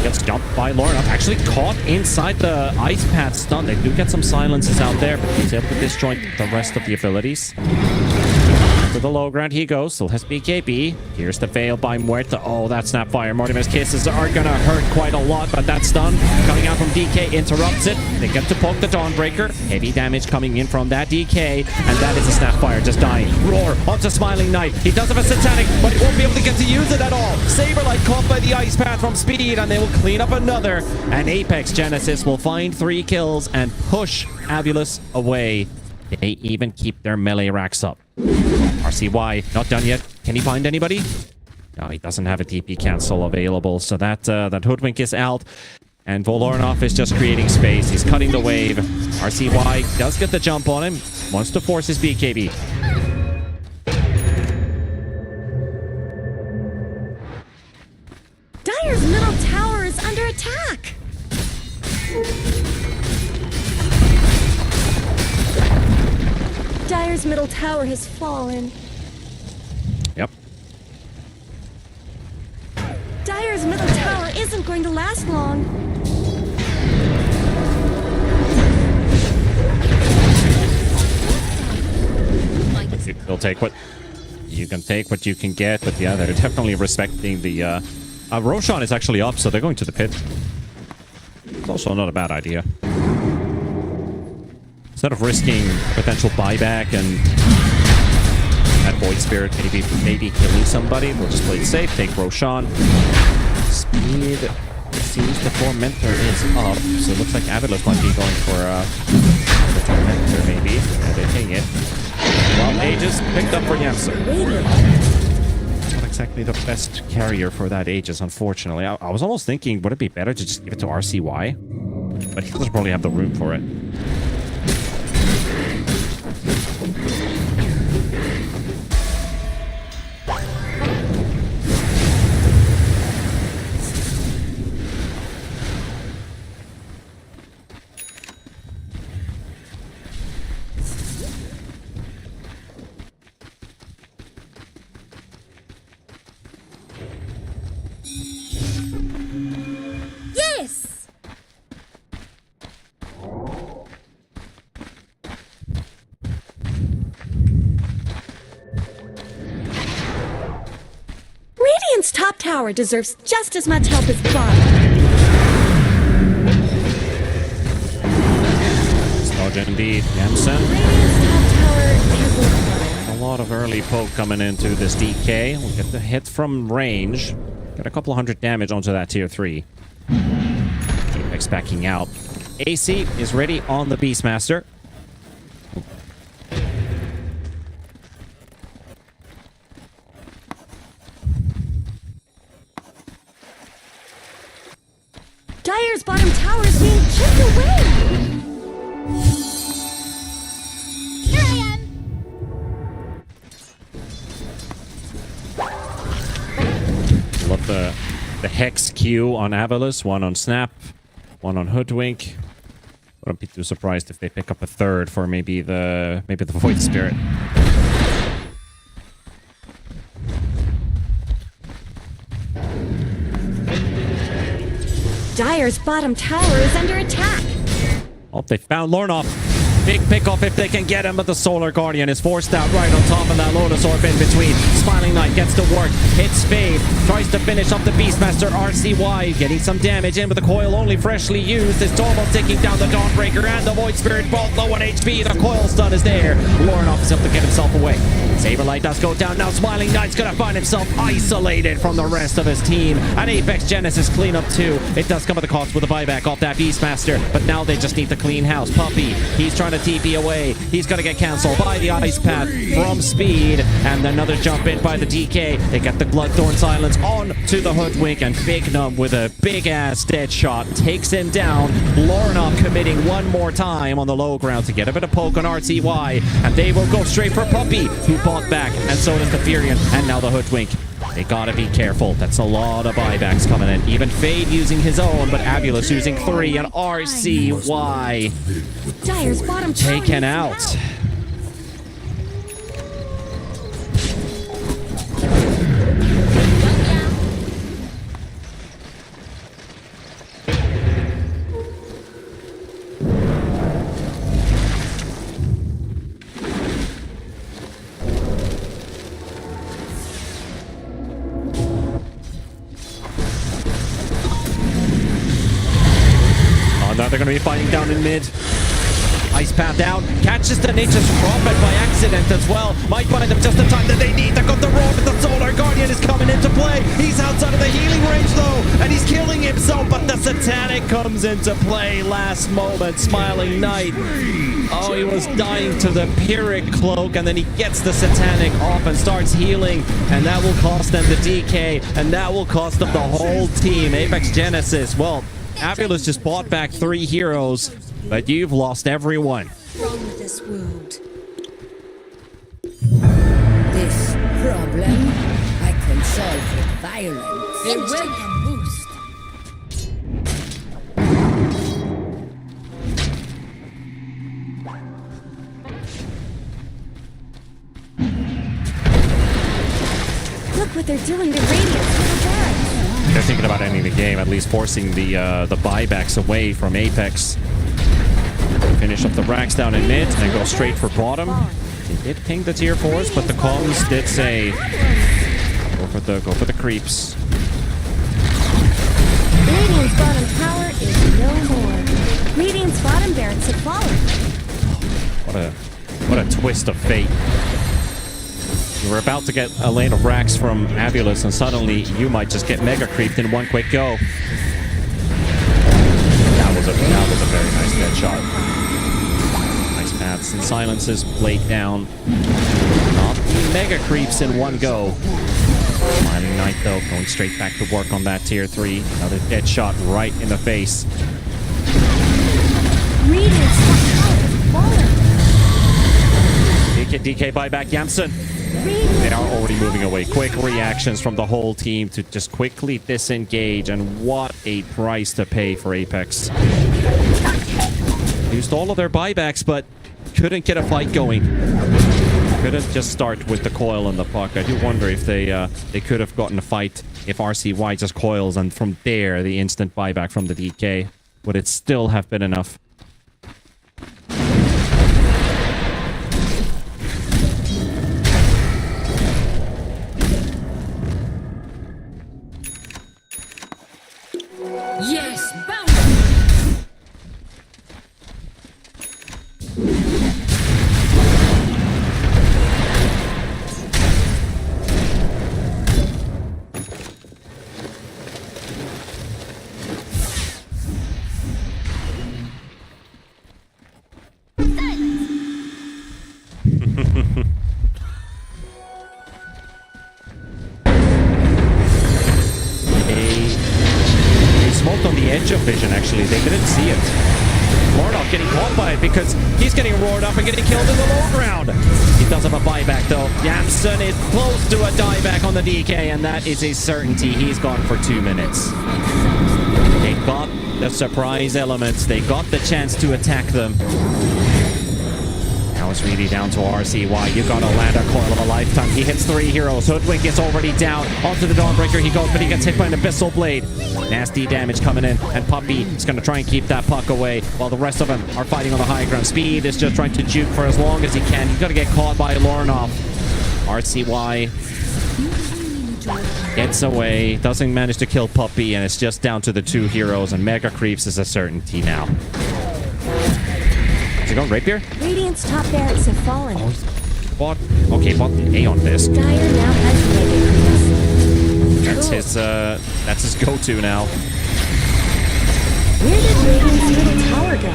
Gets jumped by Lorna. Actually caught inside the ice pad stun. They do get some silences out there, but he's able to disjoint the rest of the abilities. To the low ground he goes. Still has BKB. Here's the fail by Muerta. Oh, that Snapfire. Mortimer's kisses are gonna hurt quite a lot, but that stun coming out from DK interrupts it. They get to poke the Dawnbreaker. Heavy damage coming in from that DK, and that is a Snapfire just dying. Roar onto Smiling Knight. He does have a Satanic, but he won't be able to get to use it at all. Saberlight caught by the ice path from Speed, and they will clean up another. And Apex Genesis will find 3 kills and push AVULUS away. They even keep their melee racks up. RCY not done yet. Can he find anybody? No, he doesn't have a TP cancel available, so that Hoodwink is out. And Volornov is just creating space. He's cutting the wave. RCY does get the jump on him. Wants to force his BKB. Dire's middle tower is under attack. Dire's middle tower has fallen. Yep. Dire's middle tower isn't going to last long. They'll take what you can take, what you can get, but yeah, they're definitely respecting the Roshan is actually up, so they're going to the pit. It's also not a bad idea. Instead of risking a potential buyback and that Void Spirit maybe killing somebody, we'll just play it safe, take Roshan. Speed seems the Tormentor is up, so it looks like AVULUS might be going for the Tormentor maybe. Yeah, they take it. Well, Aegis picked up for Yamsa. Not exactly the best carrier for that Aegis, unfortunately. I was almost thinking, would it be better to just give it to RCY? But he doesn't probably have the room for it. Yes! Radiant's top tower deserves just as much help as bottom. Nostalgia indeed. Yamsen. Radiant's top tower hasn't fallen. A lot of early poke coming into this DK. We'll get the hit from range. Get a couple hundred damage onto that tier 3. Apex backing out. AC is ready on the Beastmaster. Dire's bottom tower is being chipped away. Here I am! Love the Hex Q on AVULUS. One on Snap. One on Hoodwink. Wouldn't be too surprised if they pick up a third for maybe the Void Spirit. Dire's bottom tower is under attack. Oh, they found Lornoff. Big pickoff if they can get him, but the Solar Guardian is forced out right on top of that Lotus Orb in between. Smiling Knight gets to work, hits Fade, tries to finish off the Beastmaster. RCY getting some damage in, but the coil only freshly used. It's almost taking down the Dawnbreaker and the Void Spirit, both low on HP. The coil stun is there. Lornoff is able to get himself away. Saberlight does go down. Now Smiling Knight's gonna find himself isolated from the rest of his team. An Apex Genesis cleanup too. It does come at the cost with a buyback off that Beastmaster, but now they just need to clean house. Puppey, he's trying to TP away. He's gonna get cancelled by the Ice Path from Speed, and another jump in by the DK. They get the Bloodthorn Silence on to the Hoodwink, and Big Nub with a big ass dead shot takes him down. Lornoff committing one more time on the low ground to get a bit of poke on RCY, and they will go straight for Puppey, who bought back, and so does the Furion, and now the Hoodwink. They gotta be careful. That's a lot of buybacks coming in. Even Fade using his own, but AVULUS using 3, and RCY Dire's bottom tower taken needs out. some help. Now they're going to be fighting down in mid. Ice Path down. Catches the Nature's Prophet by accident as well. Might find them just the time that they need. They got the roar, but the Solar Guardian is coming into play. He's outside of the healing range though, and he's killing himself, but the Satanic comes into play last moment. Smiling Knight. Oh, he was dying to the Pyrrhic Cloak, and then he gets the Satanic off and starts healing, and that will cost them the DK, and that will cost them the whole team. Apex Genesis, well, AVULUS just bought back 3 heroes, but you've lost everyone. From this world. This problem I can solve with violence. Instant and boost. Look what they're doing to Radiant's little barracks. They're thinking about ending the game, at least forcing the buybacks away from Apex. Finish up the racks down in mid and go straight for bottom. They did ping the tier 4s, but the comms did say go for the creeps. Radiant's bottom tower is no more. Radiant's bottom barracks have fallen. What a twist of fate. You were about to get a lane of racks from AVULUS, and suddenly you might just get mega creeped in one quick go. That was a very nice dead shot. Nice paths and silences, blade down. Not the mega creeps in one go. Smiling Knight though, going straight back to work on that tier 3. Another dead shot right in the face. Radiant's bottom tower has fallen. DK buyback Yamsen. They are already moving away. Quick reactions from the whole team to just quickly disengage, and what a price to pay for Apex. Used all of their buybacks, but couldn't get a fight going. Couldn't just start with the coil and the puck. I do wonder if they could have gotten a fight if RCY just coils, and from there the instant buyback from the DK. Would it still have been enough? Yes, bound. Smoked on the edge of vision, actually. They didn't see it. Lornoff getting caught by it because he's getting roared up and getting killed in the low ground. He does have a buyback, though. Yamsen is close to a dieback on the DK, and that is a certainty. He's gone for 2 minutes. They got the surprise elements. They got the chance to attack them. Now it's really down to RCY. You gotta land a coil of a lifetime. He hits 3 heroes. Hoodwink is already down. Onto the Dawnbreaker he goes, but he gets hit by an Abyssal Blade. Nasty damage coming in, and Puppey is gonna try and keep that puck away, while the rest of them are fighting on the high ground. Speed is just trying to juke for as long as he can. He's gonna get caught by Lornoff. RCY gets away, doesn't manage to kill Puppey, and it's just down to the 2 heroes, and Mega Creeps is a certainty now. Is he going Rapier? Radiant's top barracks have fallen. Oh, bought the A on this. Dire now has Mega Creeps. That's his go-to now. Where did Radiant's middle tower go?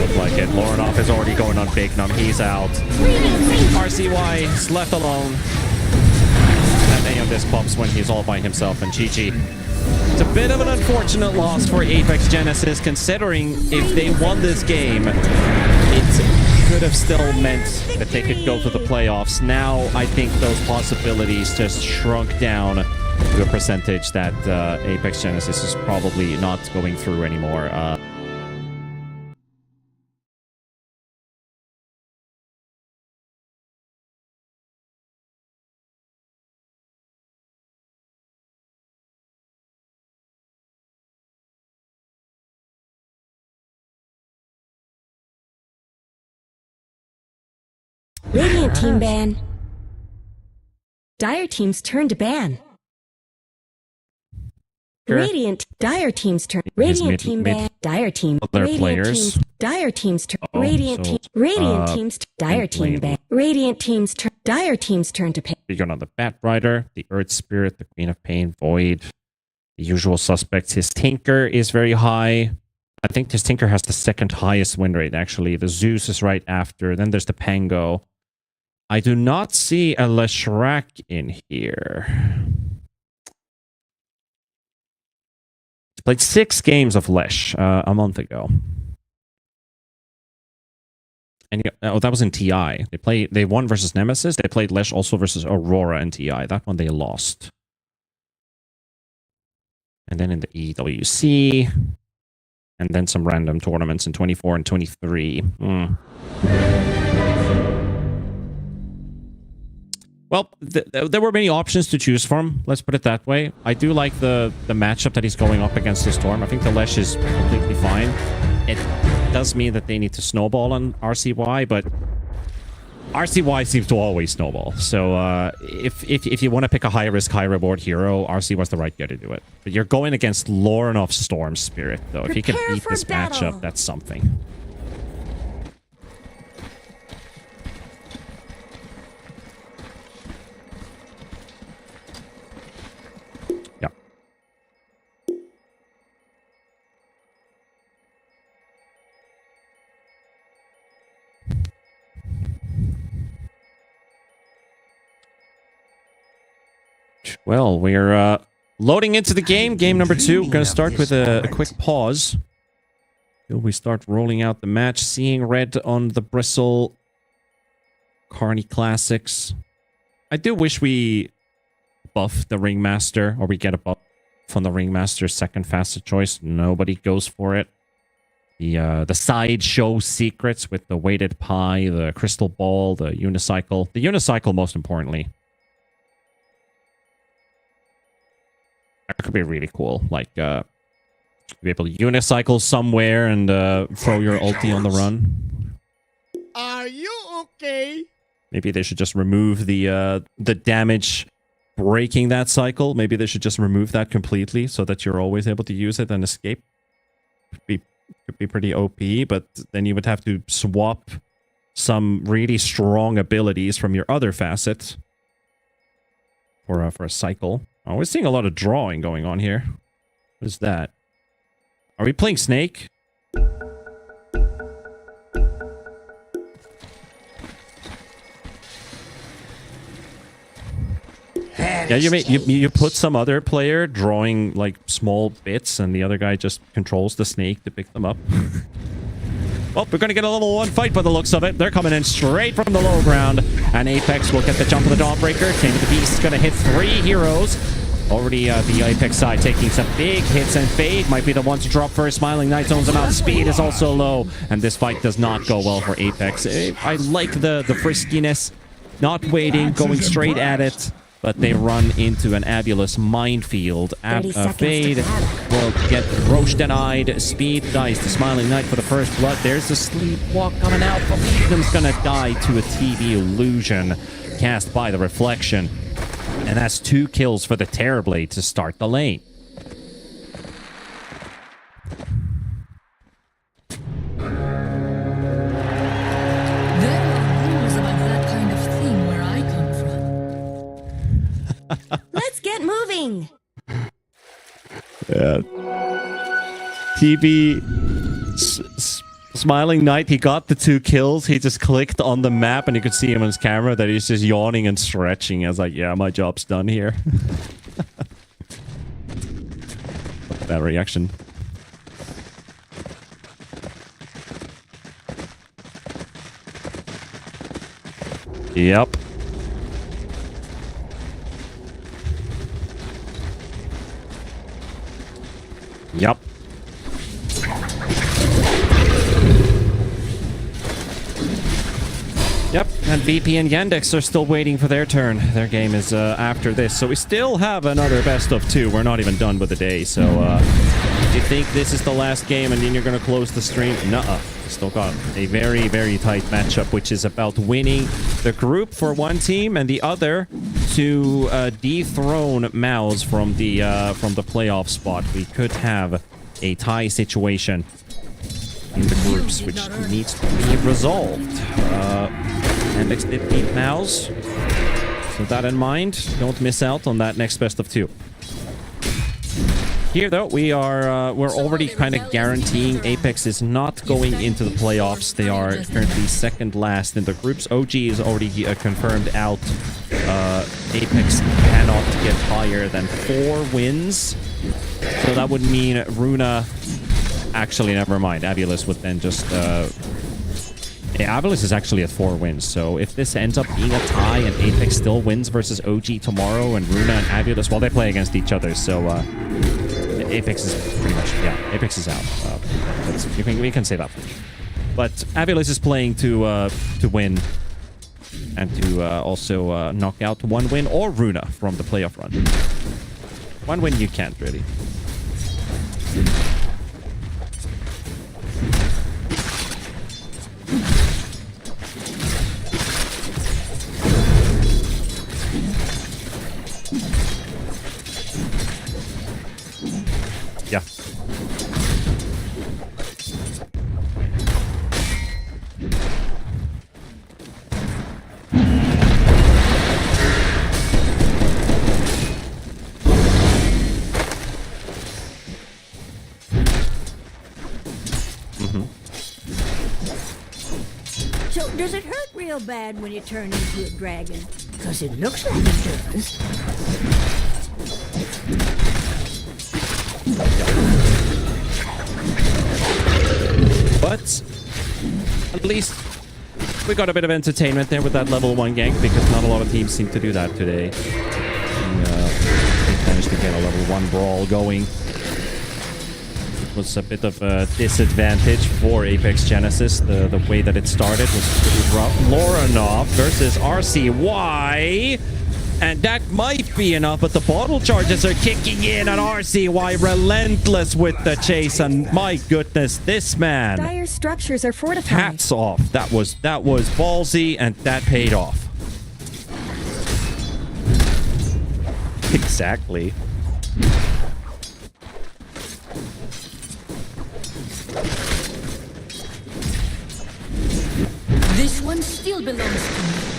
Look like it. Lornoff is already going on Big Num. He's out. RCY is left alone. That A on this pops when he's all by himself, and GG. It's a bit of an unfortunate loss for Apex Genesis, considering if they won this game, it could have still meant that they could go to the playoffs. Now, I think those possibilities just shrunk down to a percentage that Apex Genesis is probably not going through anymore. Radiant team ban. Dire team's turn to ban. Sure. Dire team's turn. Radiant team ban. Dire team. Other players. Dire team's turn. Oh, Radiant so, team's Dire team ban. Radiant team's turn. Dire team's turn to ban. We got on the Bat Rider, the Earth Spirit, the Queen of Pain, Void, the usual suspects. His Tinker is very high. I think his Tinker has the 2nd highest win rate, actually. The Zeus is right after. Then there's the Pango. I do not see a Leshrac in here. He played 6 games of Lesh a month ago. And that was in TI. They won versus Nemesis. They played Lesh also versus Aurora in TI. That one they lost. And then in the EWC. And then some random tournaments in 24 and 23. Well, there were many options to choose from. Let's put it that way. I do like the matchup that he's going up against the Storm. I think the Lesh is completely fine. It does mean that they need to snowball on RCY, but RCY seems to always snowball. So if you want to pick a high-risk, high-reward hero, RCY was the right guy to do it. But you're going against Lornoff Storm Spirit, though. If he can beat this matchup, that's something. Yeah. Well, we're loading into the game. Game number 2. We're going to start with a quick pause. Till we start rolling out the match. Seeing red on the bristle. Carney Classics. I do wish we buff the Ringmaster, or we get a buff on the Ringmaster's 2nd fastest choice. Nobody goes for it. The sideshow secrets with the weighted pie, the crystal ball, the unicycle. The unicycle, most importantly. That could be really cool. Like, be able to unicycle somewhere and throw your ulti on the run. Are you okay? Maybe they should just remove the damage breaking that cycle. Maybe they should just remove that completely so that you're always able to use it and escape. Could be pretty OP, but then you would have to swap some really strong abilities from your other facet for a cycle. Oh, we're seeing a lot of drawing going on here. What is that? Are we playing Snake? Yeah, you put some other player drawing like small bits, and the other guy just controls the snake to pick them up. Well, we're going to get a level 1 fight by the looks of it. They're coming in straight from the low ground, and Apex will get the jump of the Dawnbreaker. Chain of the Beast is going to hit 3 heroes. Already the Apex side taking some big hits, and Fade might be the one to drop first. Smiling Knight zones him out. Speed is also low, and this fight does not go well for Apex. I like the friskiness, not waiting, going straight at it, but they run into an AVULUS minefield. Fade will get Roche denied. Speed dies to Smiling Knight for the first blood. There's a sleepwalk coming out, but Legion's gonna die to a TV illusion cast by the reflection. And that's 2 kills for the Terrorblade to start the lane. There are rules about that kind of thing where I come from. Let's get moving. Yeah. TV Smiling Knight, he got the 2 kills. He just clicked on the map and you could see him on his camera that he's just yawning and stretching. I was like, yeah, my job's done here. That reaction. Yep. Yep. Yep, and VP and Yandex are still waiting for their turn. Their game is after this, so we still have another best of 2. We're not even done with the day, so if you think this is the last game and then you're going to close the stream, nuh-uh. Still got a very, very tight matchup, which is about winning the group for one team and the other to dethrone Mouse from the playoff spot. We could have a tie situation in the groups, which needs to be resolved. Yandex did beat Mouse, so with that in mind, don't miss out on that next best of 2. Here, though, we're already kind of guaranteeing Apex is not going into the playoffs. They are currently second last in the groups. OG is already confirmed out. Apex cannot get higher than 4 wins. So that would mean Runa... Actually, never mind. AVULUS would then just... Yeah, AVULUS is actually at 4 wins, so if this ends up being a tie and Apex still wins versus OG tomorrow and Runa and AVULUS, well, they play against each other, so Apex is pretty much... Yeah, Apex is out. We can say that. But AVULUS is playing to win and to also knock out 1 win or Runa from the playoff run. 1 win you can't, really. Yeah. So, does it hurt real bad when you turn into a dragon? Because it looks like it does. But at least we got a bit of entertainment there with that level 1 gank, because not a lot of teams seem to do that today. And, they managed to get a level 1 brawl going. It was a bit of a disadvantage for Apex Genesis. The way that it started was pretty rough. Loranov versus RCY. And that might be enough, but the bottle charges are kicking in, and RCY relentless with the chase. And my goodness, this man. Dire structures are fortified. Hats off. That was ballsy, and that paid off. Exactly. This one still belongs to me.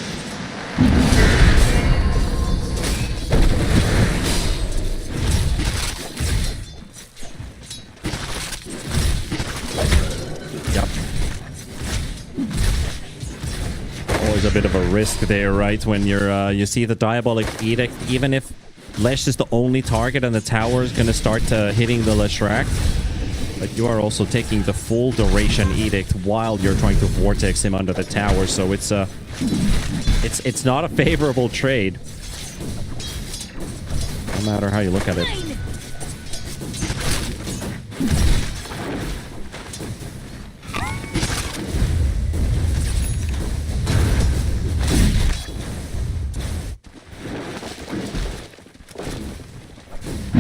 Yep. Always a bit of a risk there, right? When you see the Diabolic Edict, even if Lesh is the only target and the tower is going to start hitting the Leshrac, but you are also taking the full duration Edict while you're trying to vortex him under the tower, so it's not a favorable trade. matter how you look at it.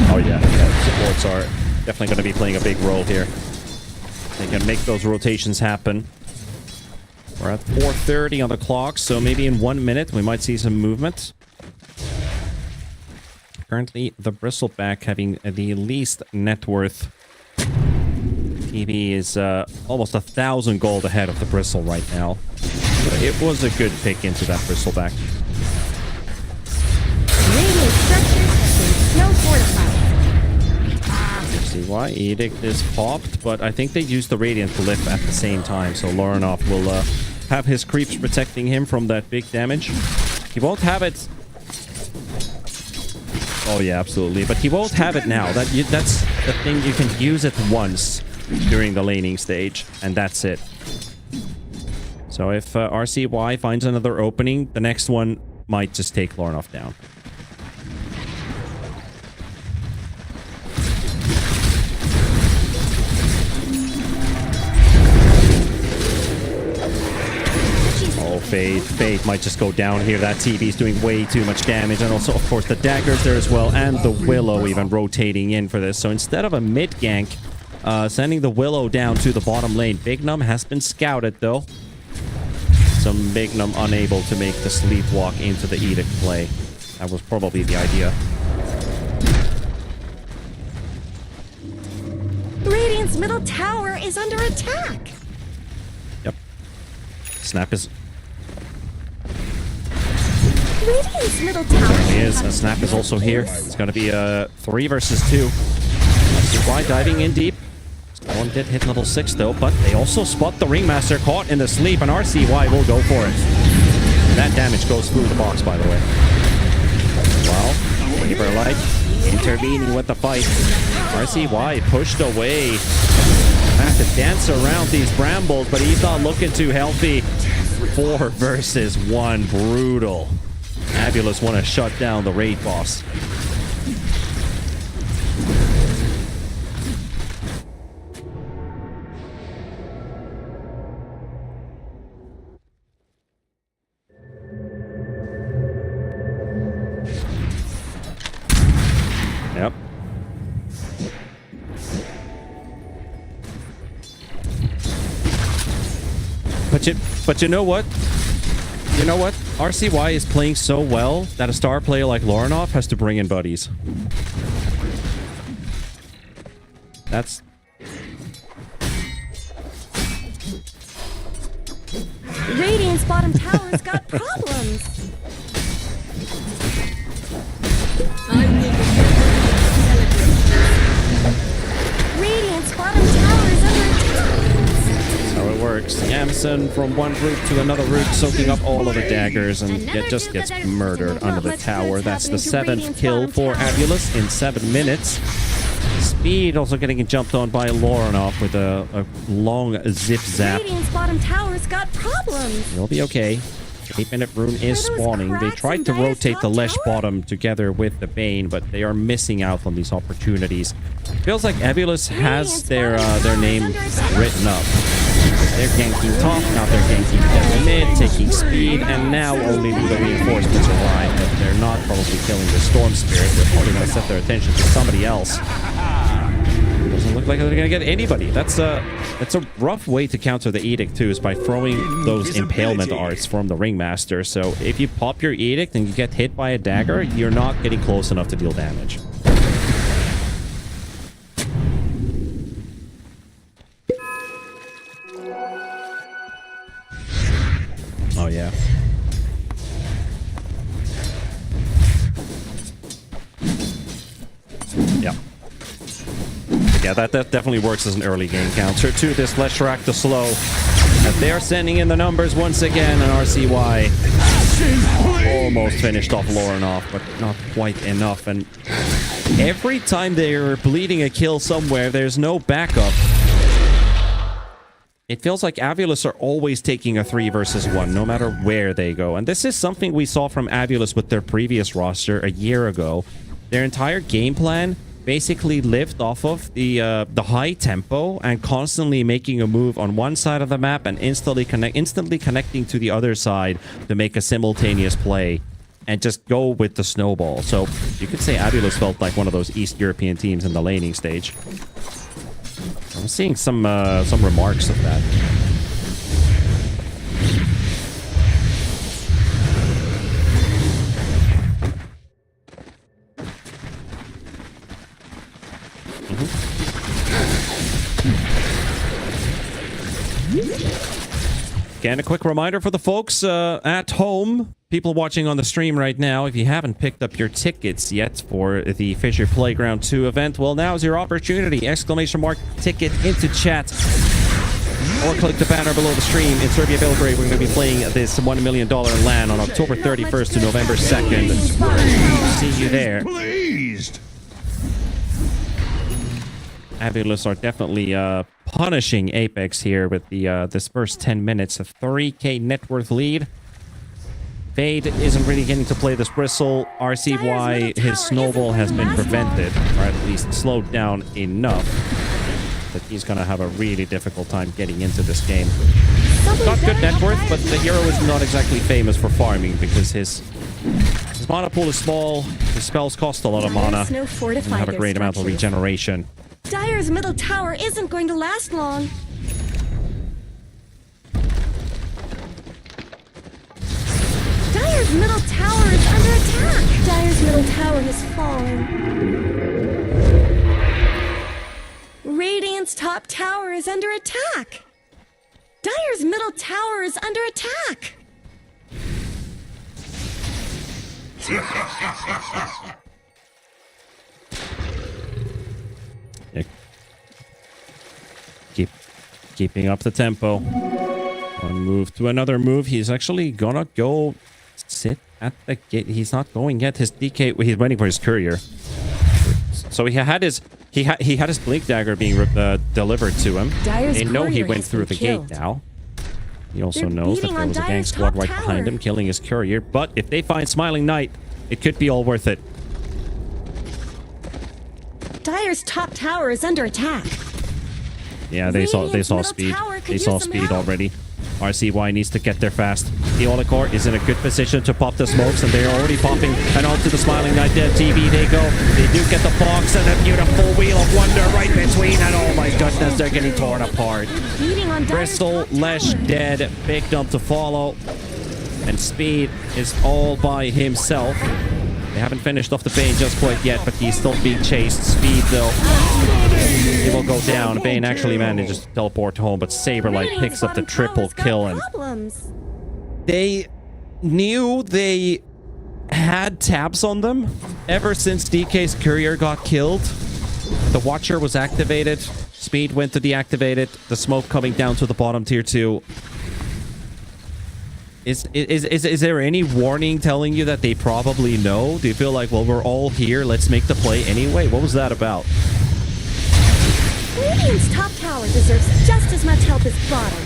Oh yeah, supports are definitely going to be playing a big role here. They can make those rotations happen. We're at 4:30 on the clock, so maybe in 1 minute we might see some movement. Currently, the Bristleback having the least net worth. TV is almost 1,000 gold ahead of the Bristle right now. But it was a good pick into that Bristleback. Radiant structures have been snow fortified. See why Edict is popped, but I think they used the Radiant Glyph at the same time, so Lorinov will have his creeps protecting him from that big damage. He won't have it. Oh yeah, absolutely, but he won't have it now. That's the thing. You can use it once during the laning stage, and that's it. So if RCY finds another opening, the next one might just take Lorinov down. Fade might just go down here. That TV is doing way too much damage. And also, of course, the daggers there as well. And the Willow even rotating in for this. So instead of a mid gank, sending the Willow down to the bottom lane. Bignum has been scouted, though. So Bignum unable to make the sleepwalk into the Edict play. That was probably the idea. Radiant's middle tower is under attack. Yep. Snap is... Radiant's middle tower. He is. And Snap is also here. It's going to be a 3 versus 2. Why diving in deep. One did hit level 6 though, but they also spot the Ringmaster caught in the sleep, and RCY will go for it. That damage goes through the box, by the way. Well, Weaver like intervening with the fight. RCY pushed away. Have to dance around these brambles, but he's not looking too healthy. 4 versus 1. Brutal. AVULUS want to shut down the raid boss. Yep. But you know what? You know what? RCY is playing so well that a star player like Lorinov has to bring in buddies. That's... Radiant's bottom tower's got problems. Radiant's bottom tower is under attack. how it works. Yamson from one route to another route, soaking up all of the daggers, and it just gets murdered under the tower. That's the 7th kill for AVULUS in 7 minutes. Speed also getting jumped on by Lorinov with a long zip zap. Radiant's bottom tower's got problems. You'll be okay. 8-minute rune is spawning. They tried to rotate the Lesh bottom together with the Bane, but they are missing out on these opportunities. Feels like AVULUS has their name written up. They're ganking top, now they're ganking down mid, taking speed, and now only the reinforcements arrive. But they're not probably killing the Storm Spirit. They're probably going to set their attention to somebody else. Doesn't look like they're going to get anybody. That's a rough way to counter the Edict too, is by throwing those impalement arts from the Ringmaster. So if you pop your Edict and you get hit by a dagger, you're not getting close enough to deal damage. Oh yeah. Yeah. Yeah, that definitely works as an early game counter to this Leshrac the Slow. And they are sending in the numbers once again, and RCY almost finished off Lorinov, but not quite enough. And every time they're bleeding a kill somewhere, there's no backup. It feels like AVULUS are always taking a 3 versus 1, no matter where they go. And this is something we saw from AVULUS with their previous roster a year ago, their entire game plan basically lived off of the high tempo and constantly making a move on one side of the map and instantly connecting to the other side to make a simultaneous play and just go with the snowball. So you could say AVULUS felt like one of those East European teams in the laning stage. I'm seeing some remarks of that. Again, a quick reminder for the folks at home, people watching on the stream right now, if you haven't picked up your tickets yet for the Fissure Playground 2 event, well, now's your opportunity. Exclamation mark ticket into chat. Or click the banner below the stream. In Serbia, Belgrade, we're going to be playing this $1 million LAN on October 31st to November 2nd. See you there. Pleased. AVULUS are definitely punishing Apex here with the this first 10 minutes. A 3k net worth lead. Fade isn't really getting to play this Bristle. RCY, his snowball has been prevented, or at least slowed down enough that he's going to have a really difficult time getting into this game. Got good net worth, but the hero is not exactly famous for farming because his mana pool is small, his spells cost a lot of mana, and have a great amount of regeneration. Dire's middle tower isn't going to last long. Dire's middle tower is under attack. Dire's middle tower has fallen. Radiant's top tower is under attack. Dire's middle tower is under attack. Keeping up the tempo. One move to another move. He's actually gonna go sit at the gate. He's not going yet. His DK. He's waiting for his courier. So he had his blink dagger being delivered to him. They know he went through the gate now. He also knows that there was a gang squad right behind him, killing his courier. But if they find Smiling Knight, it could be all worth it. Dire's top tower is under attack. Yeah, they saw speed. They saw speed already. RCY needs to get there fast. The Olicor is in a good position to pop the smokes, and they're already popping. And onto the Smiling Knight dead TV they go. They do get the box and a beautiful Wheel of Wonder right between. And oh my goodness, they're getting torn apart. Bristle, Lesh dead. Big dump to follow. And Speed is all by himself. They haven't finished off the Bane just quite yet, but he's still being chased. Speed, though, he will go down. Bane actually manages to teleport home, but Saberlight picks up the triple kill. And they knew they had tabs on them ever since DK's courier got killed. The Watcher was activated. Speed went to deactivate it. The smoke coming down to the bottom tier 2. Is there any warning telling you that they probably know? Do you feel like, well, we're all here, let's make the play anyway? What was that about? Radiant's top tower deserves just as much help as bottom.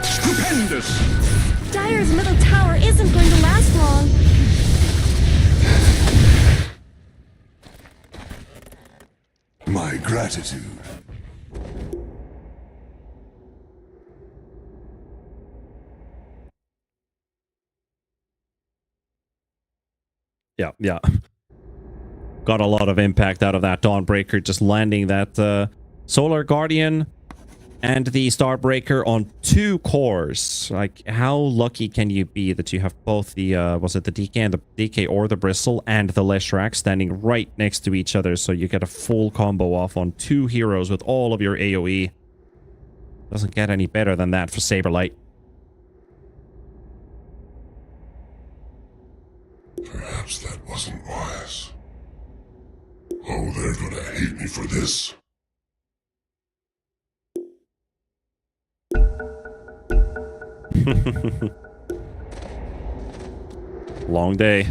Stupendous! Dire's middle tower isn't going to last long. My gratitude. Yeah. Got a lot of impact out of that Dawnbreaker, just landing that Solar Guardian and the Starbreaker on 2 cores. Like, how lucky can you be that you have both the, was it the DK and the DK or the Bristle and the Leshrac standing right next to each other, so you get a full combo off on 2 heroes with all of your AoE. Doesn't get any better than that for Saberlight. Perhaps that wasn't wise. Oh, they're gonna hate me for this. Long day.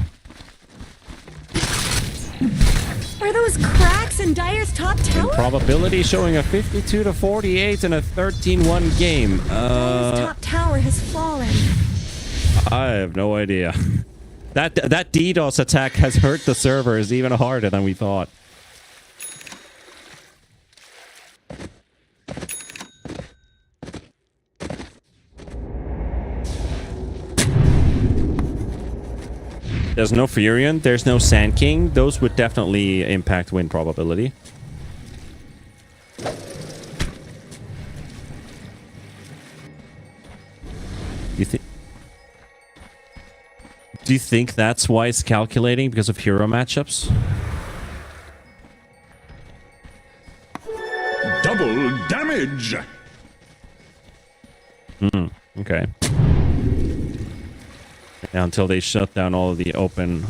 Are those cracks in Dire's top tower? Probability showing a 52 to 48 in a 13-1 game. Dire's top tower has fallen. I have no idea. That DDoS attack has hurt the servers even harder than we thought. There's no Furion, there's no Sand King. Those would definitely impact win probability. Do you think that's why it's calculating because of hero matchups? Double damage! Okay. Yeah, until they shut down all of the open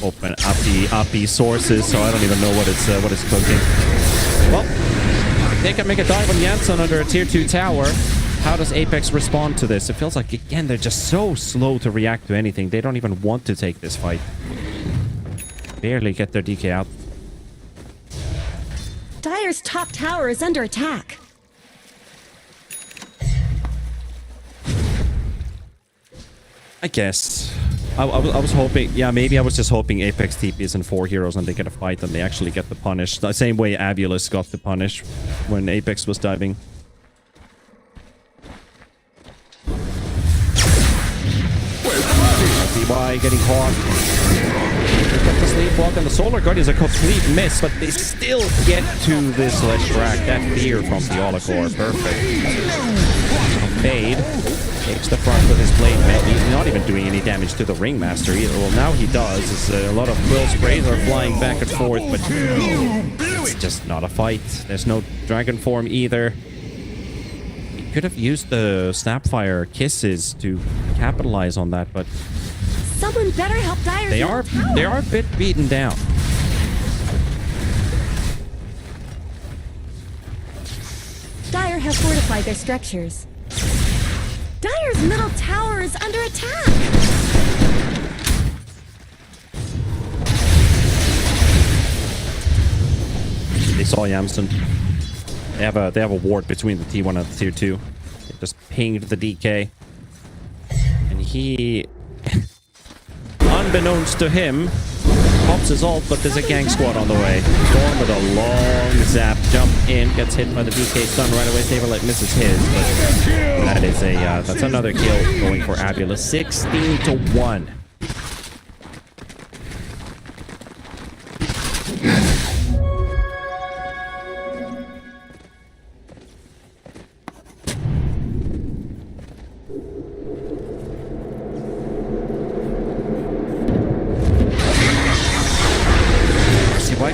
API sources, so I don't even know what it's cooking. Well, they can make a dive on Janssen under a tier 2 tower. How does Apex respond to this? It feels like, again, they're just so slow to react to anything. They don't even want to take this fight. Barely get their DK out. Dire's top tower is under attack. I guess. I was hoping... Yeah, maybe I was just hoping Apex TPs and 4 heroes and they get a fight and they actually get the punish. The same way AVULUS got the punish when Apex was diving. Why getting caught? Got the sleepwalk and the Solar Guard is a complete miss, but they still get to this Leshrac. That fear from the Olacore. Perfect. Fade takes the front with his blade. He's not even doing any damage to the Ringmaster either. Well, now he does. A lot of quill sprays are flying back and forth, but it's just not a fight. There's no dragon form either. He could have used the Snapfire kisses to capitalize on that, but Someone better help Dire's they are a bit beaten down. Dire have fortified their structures. Dire's middle tower is under attack. They saw Yamson. They have a ward between the T1 and the tier 2. They just pinged the DK. And he, unbeknownst to him, pops his ult, but there's a gang squad on the way. Storm with a long zap, jump in, gets hit by the DK stun right away. Saberlight misses his, but that is that's another kill going for AVULUS. 16-1.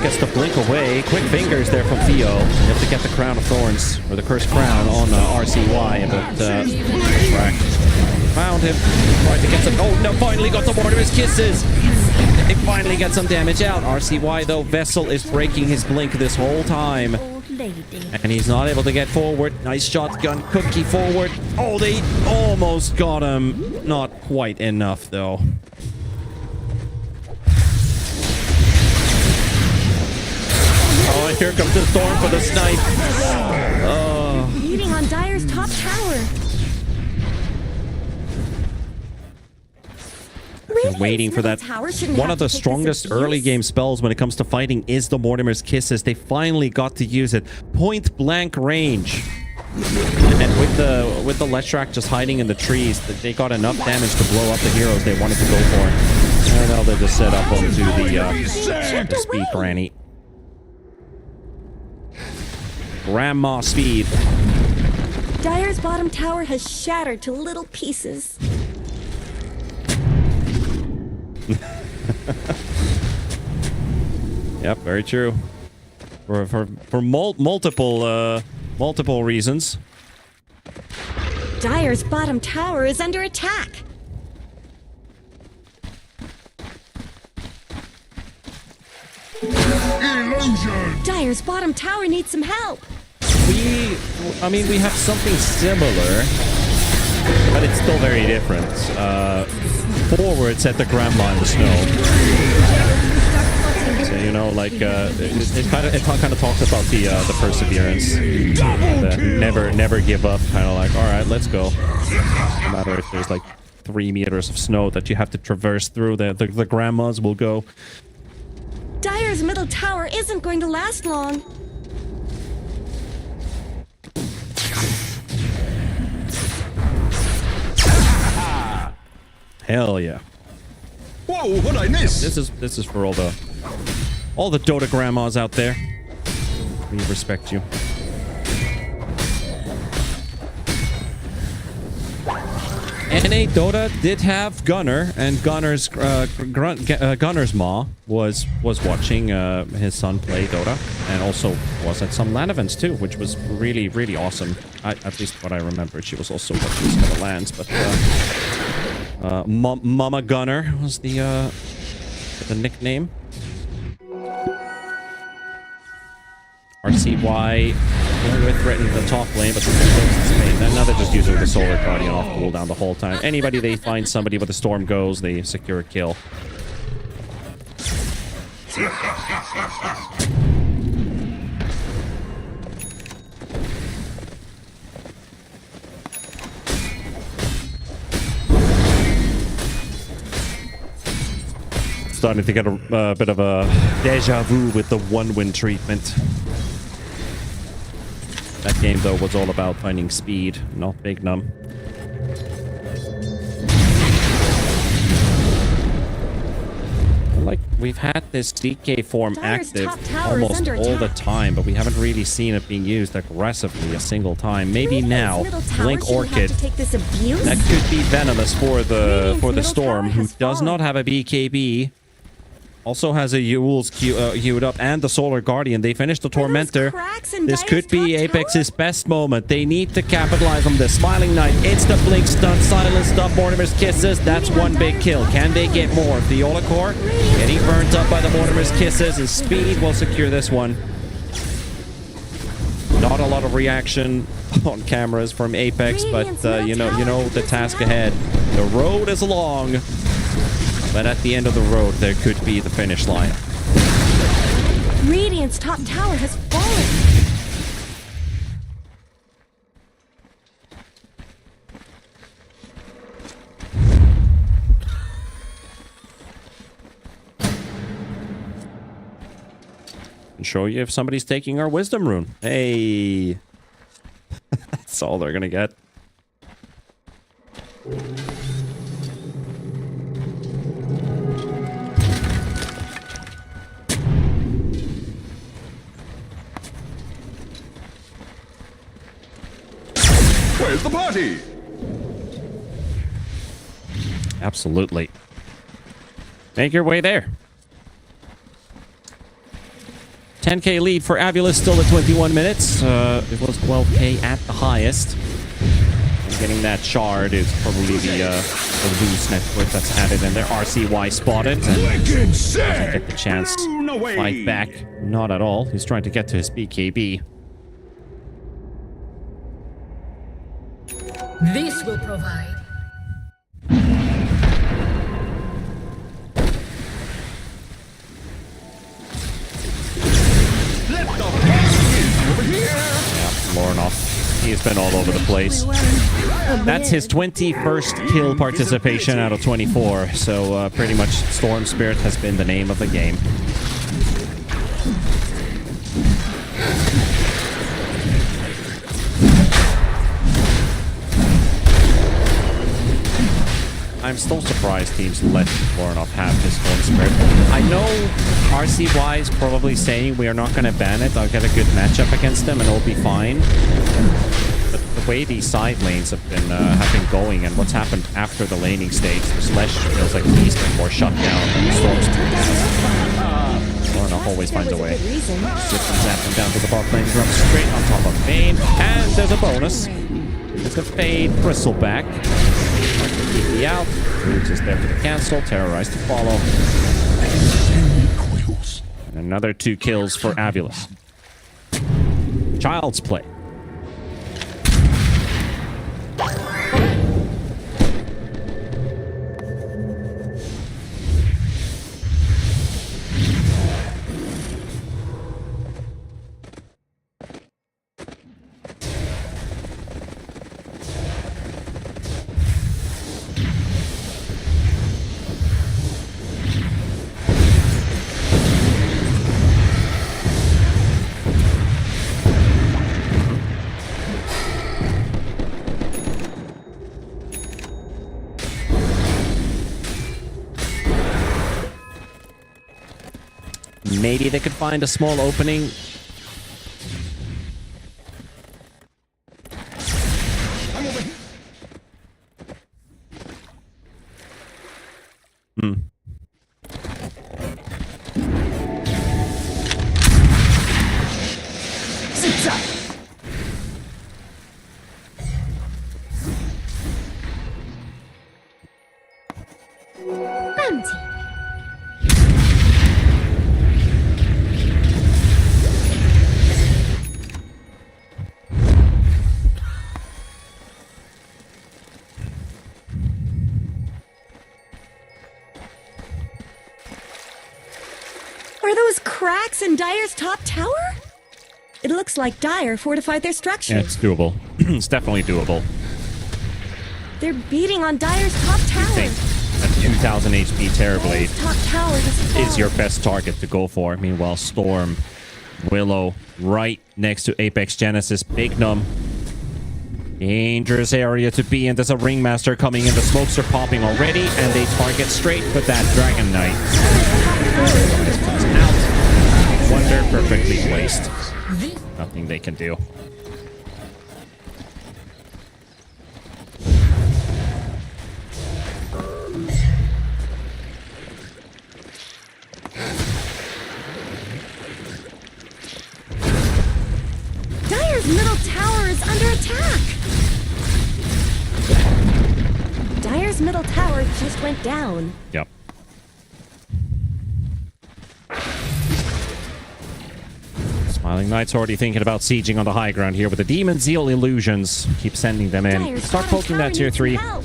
Gets the blink away. Quick fingers there from Theo. You have to get the Crown of Thorns, or the Cursed Crown, on RCY, but found him. Tried to get some... Oh, no, finally got the Mortimer's Kisses. They finally get some damage out. RCY, though, Vessel is breaking his blink this whole time. And he's not able to get forward. Nice shotgun. Cookie forward. Oh, they almost got him. Not quite enough, though. Oh, here comes the Storm for the snipe. Beating on Dire's top tower. Been waiting for that. One of the strongest early game spells when it comes to fighting is the Mortimer's Kisses. They finally got to use it. Point blank range. And with the Leshrac just hiding in the trees, they got enough damage to blow up the heroes they wanted to go for. And now they're just set up onto the speed granny. Grandma speed. Dire's bottom tower has shattered to little pieces. Yep, very true. For multiple reasons. Dire's bottom tower is under attack. Illusion! Dire's bottom tower needs some help. We have something similar, but it's still very different. Forwards at the grandma in the snow. So You know, like it kind of talks about the perseverance, the never give up. Kind of like, all right, let's go. No matter if there's like 3 meters of snow that you have to traverse through, the grandmas will go. Dire's middle tower isn't going to last long. Hell yeah. Whoa, what'd I miss? This is for all the Dota grandmas out there. We respect you. NA Dota did have Gunnar, and Gunnar's ma was watching his son play Dota, and also was at some LAN events too, which was really, really awesome. At least what I remember. She was also watching some of the LANs, but Mama Gunnar was the nickname. RCY with threatening the top lane, but now they're just using the Solar Guardian off cooldown the whole time. Anybody they find somebody with a storm goes, they secure a kill. Starting to get a bit of a deja vu with the 1-win treatment. That game, though, was all about finding speed, not Big Num. Like, we've had this DK form active almost all the time, but we haven't really seen it being used aggressively a single time. Maybe now, Blink Orchid. That could be venomous for the Storm, who does not have a BKB. Also has a AVULUS queued up, and the Solar Guardian. They finished the Tormentor. This could be Apex's best moment. They need to capitalize on this. Smiling Knight, insta blink stun, silenced up Mortimer's Kisses. That's one big kill. Can they get more? Viola Core getting burnt up by the Mortimer's Kisses, and Speed will secure this one. Not a lot of reaction on cameras from Apex, but you know the task ahead. The road is long. But at the end of the road, there could be the finish line. Radiant's top tower has fallen. And show you if somebody's taking our wisdom rune. Hey. That's all they're gonna get. Where's the party? Absolutely. Make your way there. 10k lead for AVULUS, still at 21 minutes. It was 12k at the highest. And getting that shard is probably the boost network that's added in there. RCY spotted and doesn't get the chance to fight back. Not at all. He's trying to get to his BKB. This will provide. Let the party over here. Yeah, Lornoff. He's been all over the place. That's his 21st kill participation out of 24. So pretty much Storm Spirit has been the name of the game. I'm still surprised teams let Lornoff have his Storm Spirit. I know RCY is probably saying we are not going to ban it. I'll get a good matchup against them and it'll be fine. But the way these side lanes have been going and what's happened after the laning stage, the Slash feels like he's been more shut down than the Storm Spirit has. Lornoff always finds a way. Just zapping down to the bot lane, jumps straight on top of Vayne, and there's a bonus. It's a Fade Bristleback. TP out. Roots is there for the cancel. Terrorize to follow. And another 2 kills for AVULUS. Child's Play. maybe they could find a small opening. Bounty. Are those cracks in Dire's top tower? It looks like Dire fortified their structure. Yeah, it's doable. It's definitely doable. They're beating on Dire's top tower. I think at 2000 HP Terrorblade Dire's top tower has is your fallen. best target to go for. Meanwhile, Storm, Willow, right next to Apex Genesis, Bignum. Dangerous area to be in. There's a Ringmaster coming in. The smokes are popping already, and they target straight with that Dragon Knight. Comes out. Wonder perfectly placed. Nothing they can do. Dire's middle tower is under attack. Dire's middle tower just went down. Yep. Smiling Knight's already thinking about sieging on the high ground here with the Demon Zeal illusions. Keep sending them in. Dire's Start bottom poking tower that tier needs 3. help.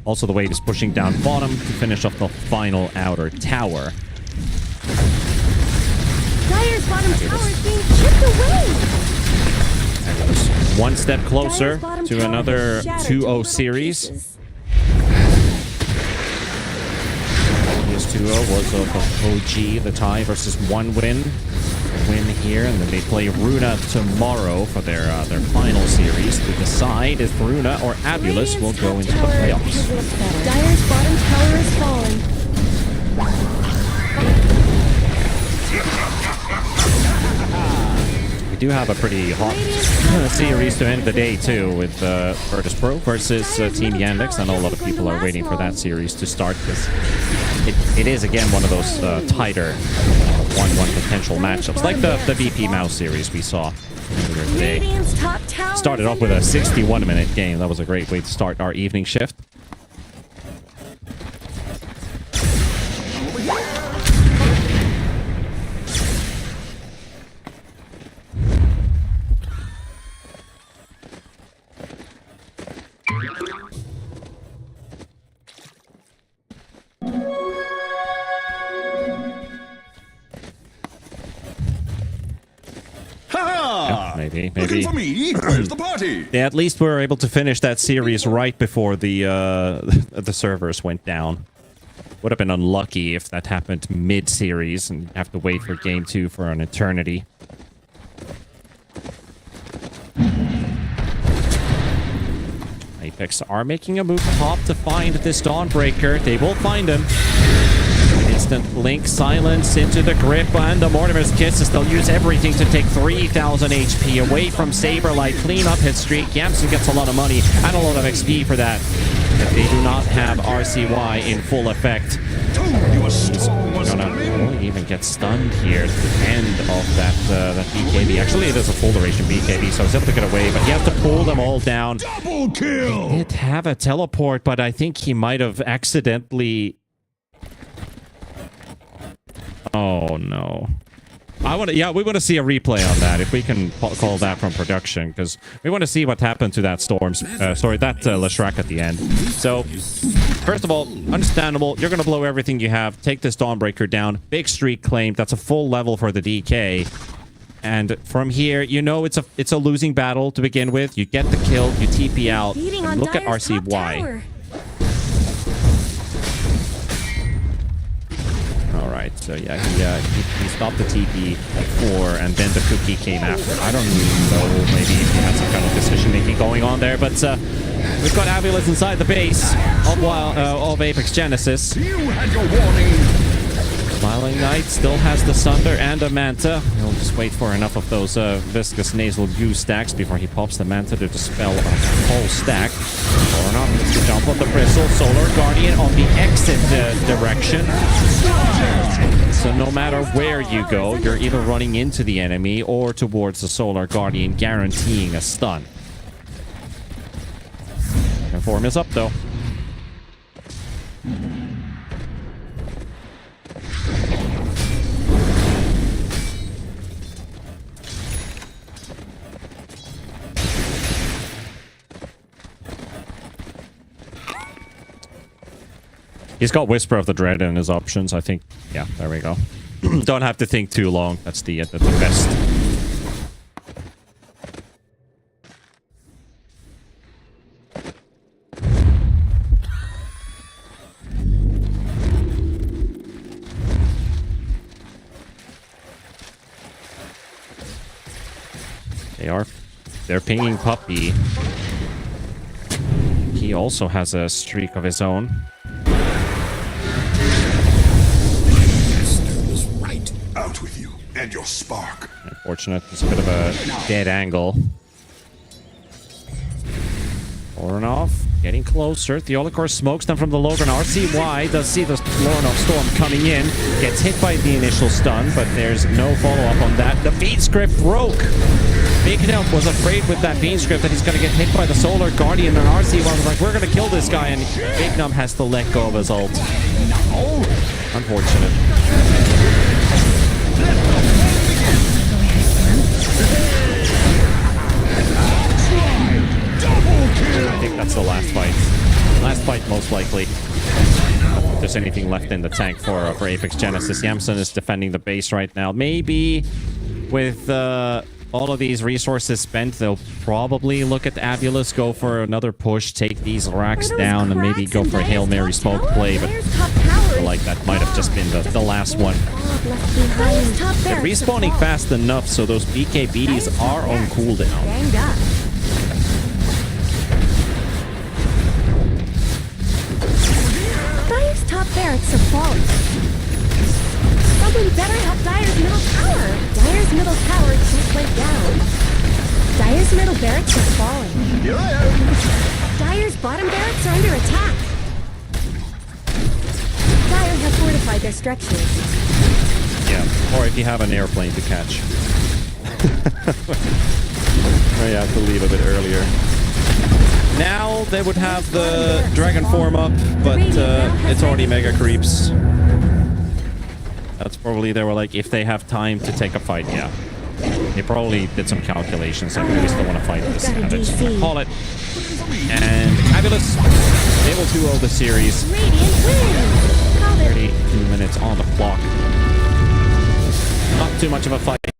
Also, the wave is pushing down bottom to finish off the final outer tower. Dire's bottom tower is being chipped away. One step closer Dire's bottom to tower another is shattered 2-0 to little series. pieces. This 2-0 was of OG, the tie versus 1 win here, and then they play Runa tomorrow for their final series to decide if Runa or Avulus will go into the playoffs. Dire's bottom tower is fallen. We do have a pretty hot series to end the day too, with Virtus Pro versus Team Yandex. I know a lot of people are waiting for that series to start because it is again one of those tighter 1-1 potential matchups, like the VP Mouse series we saw earlier today. Radiant's top tower Started off with a 61-minute game. That was a great way to start our evening shift. Ha! Maybe. Looking for me? Where's the party? Yeah, at least we were able to finish that series right before the the servers went down. Would have been unlucky if that happened mid-series and have to wait for Game 2 for an eternity. Apex are making a move top to find this Dawnbreaker. They will find him. Instant Link silence into the grip, and the Mortimer's Kisses. They'll use everything to take 3,000 HP away from Saberlight. Clean up his streak. Yamson gets a lot of money and a lot of XP for that. But they do not have RCY in full effect. He's gonna even get stunned here at the end of that BKB. Actually, it is a full duration BKB, so he's able to get away, but he has to pull them all down. Double kill! He did have a teleport, but I think he might have accidentally... Oh, no. We want to see a replay on that, if we can call that from production, because we want to see what happened to that Leshrac at the end. So, first of all, understandable. You're going to blow everything you have. Take this Dawnbreaker down. Big streak claimed. That's a full level for the DK. And from here, you know it's a losing battle to begin with. You get the kill, you TP out, and look at RCY. Alright, so yeah, he stopped the TP at 4, and then the cookie came after. I don't even know, maybe if he had some kind of decision-making going on there, but we've got Avulus inside the base of Apex Genesis. You had your warning! Smiling Knight still has the Sunder and a Manta. He'll just wait for enough of those viscous nasal goo stacks before he pops the Manta to dispel a whole stack. Or not, jump on the Bristle. Solar Guardian on the exit direction. So no matter where you go, you're either running into the enemy or towards the Solar Guardian, guaranteeing a stun. And form is up though. He's got Whisper of the Dread in his options, I think. Yeah, there we go. Don't have to think too long. That's the best. They're pinging Puppy. He also has a streak of his own. Out with you and your spark. Unfortunate. It's a bit of a dead angle. Lorinov getting closer. Theolicor smokes them from the Logan. RCY does see the Lorinov Storm coming in. Gets hit by the initial stun, but there's no follow-up on that. The Beat Script broke. Big Help was afraid with that Beam Script that he's going to get hit by the Solar Guardian, and RC1 was like, we're going to kill this guy, and Big Num has to let go of his ult. Unfortunate. I think that's the last fight. Last fight, most likely. If there's anything left in the tank for Apex Genesis. Yamson is defending the base right now. Maybe with all of these resources spent, they'll probably look at AVULUS, go for another push, take these racks down, and maybe go for a Hail Mary smoke play, but I feel like that might have just been the last one. They're respawning fast enough, so those BKBs are on cooldown. Dire's top barracks are falling. Someone better help Dire's middle tower. Dire's middle tower just went down. Dire's middle barracks are falling. Here I am. Dire's bottom barracks are under attack. Dire have fortified their structures. Yeah, or if you have an airplane to catch. Or you have to leave a bit earlier. Now they would have the Dragon form up, but it's already Mega Creeps. That's probably, they were like, if they have time to take a fight, yeah. They probably did some calculations, like, we still want to fight this. And they're just gonna call it. And AVULUS able to 2-0 the series. 32 minutes on the clock. Not too much of a fight.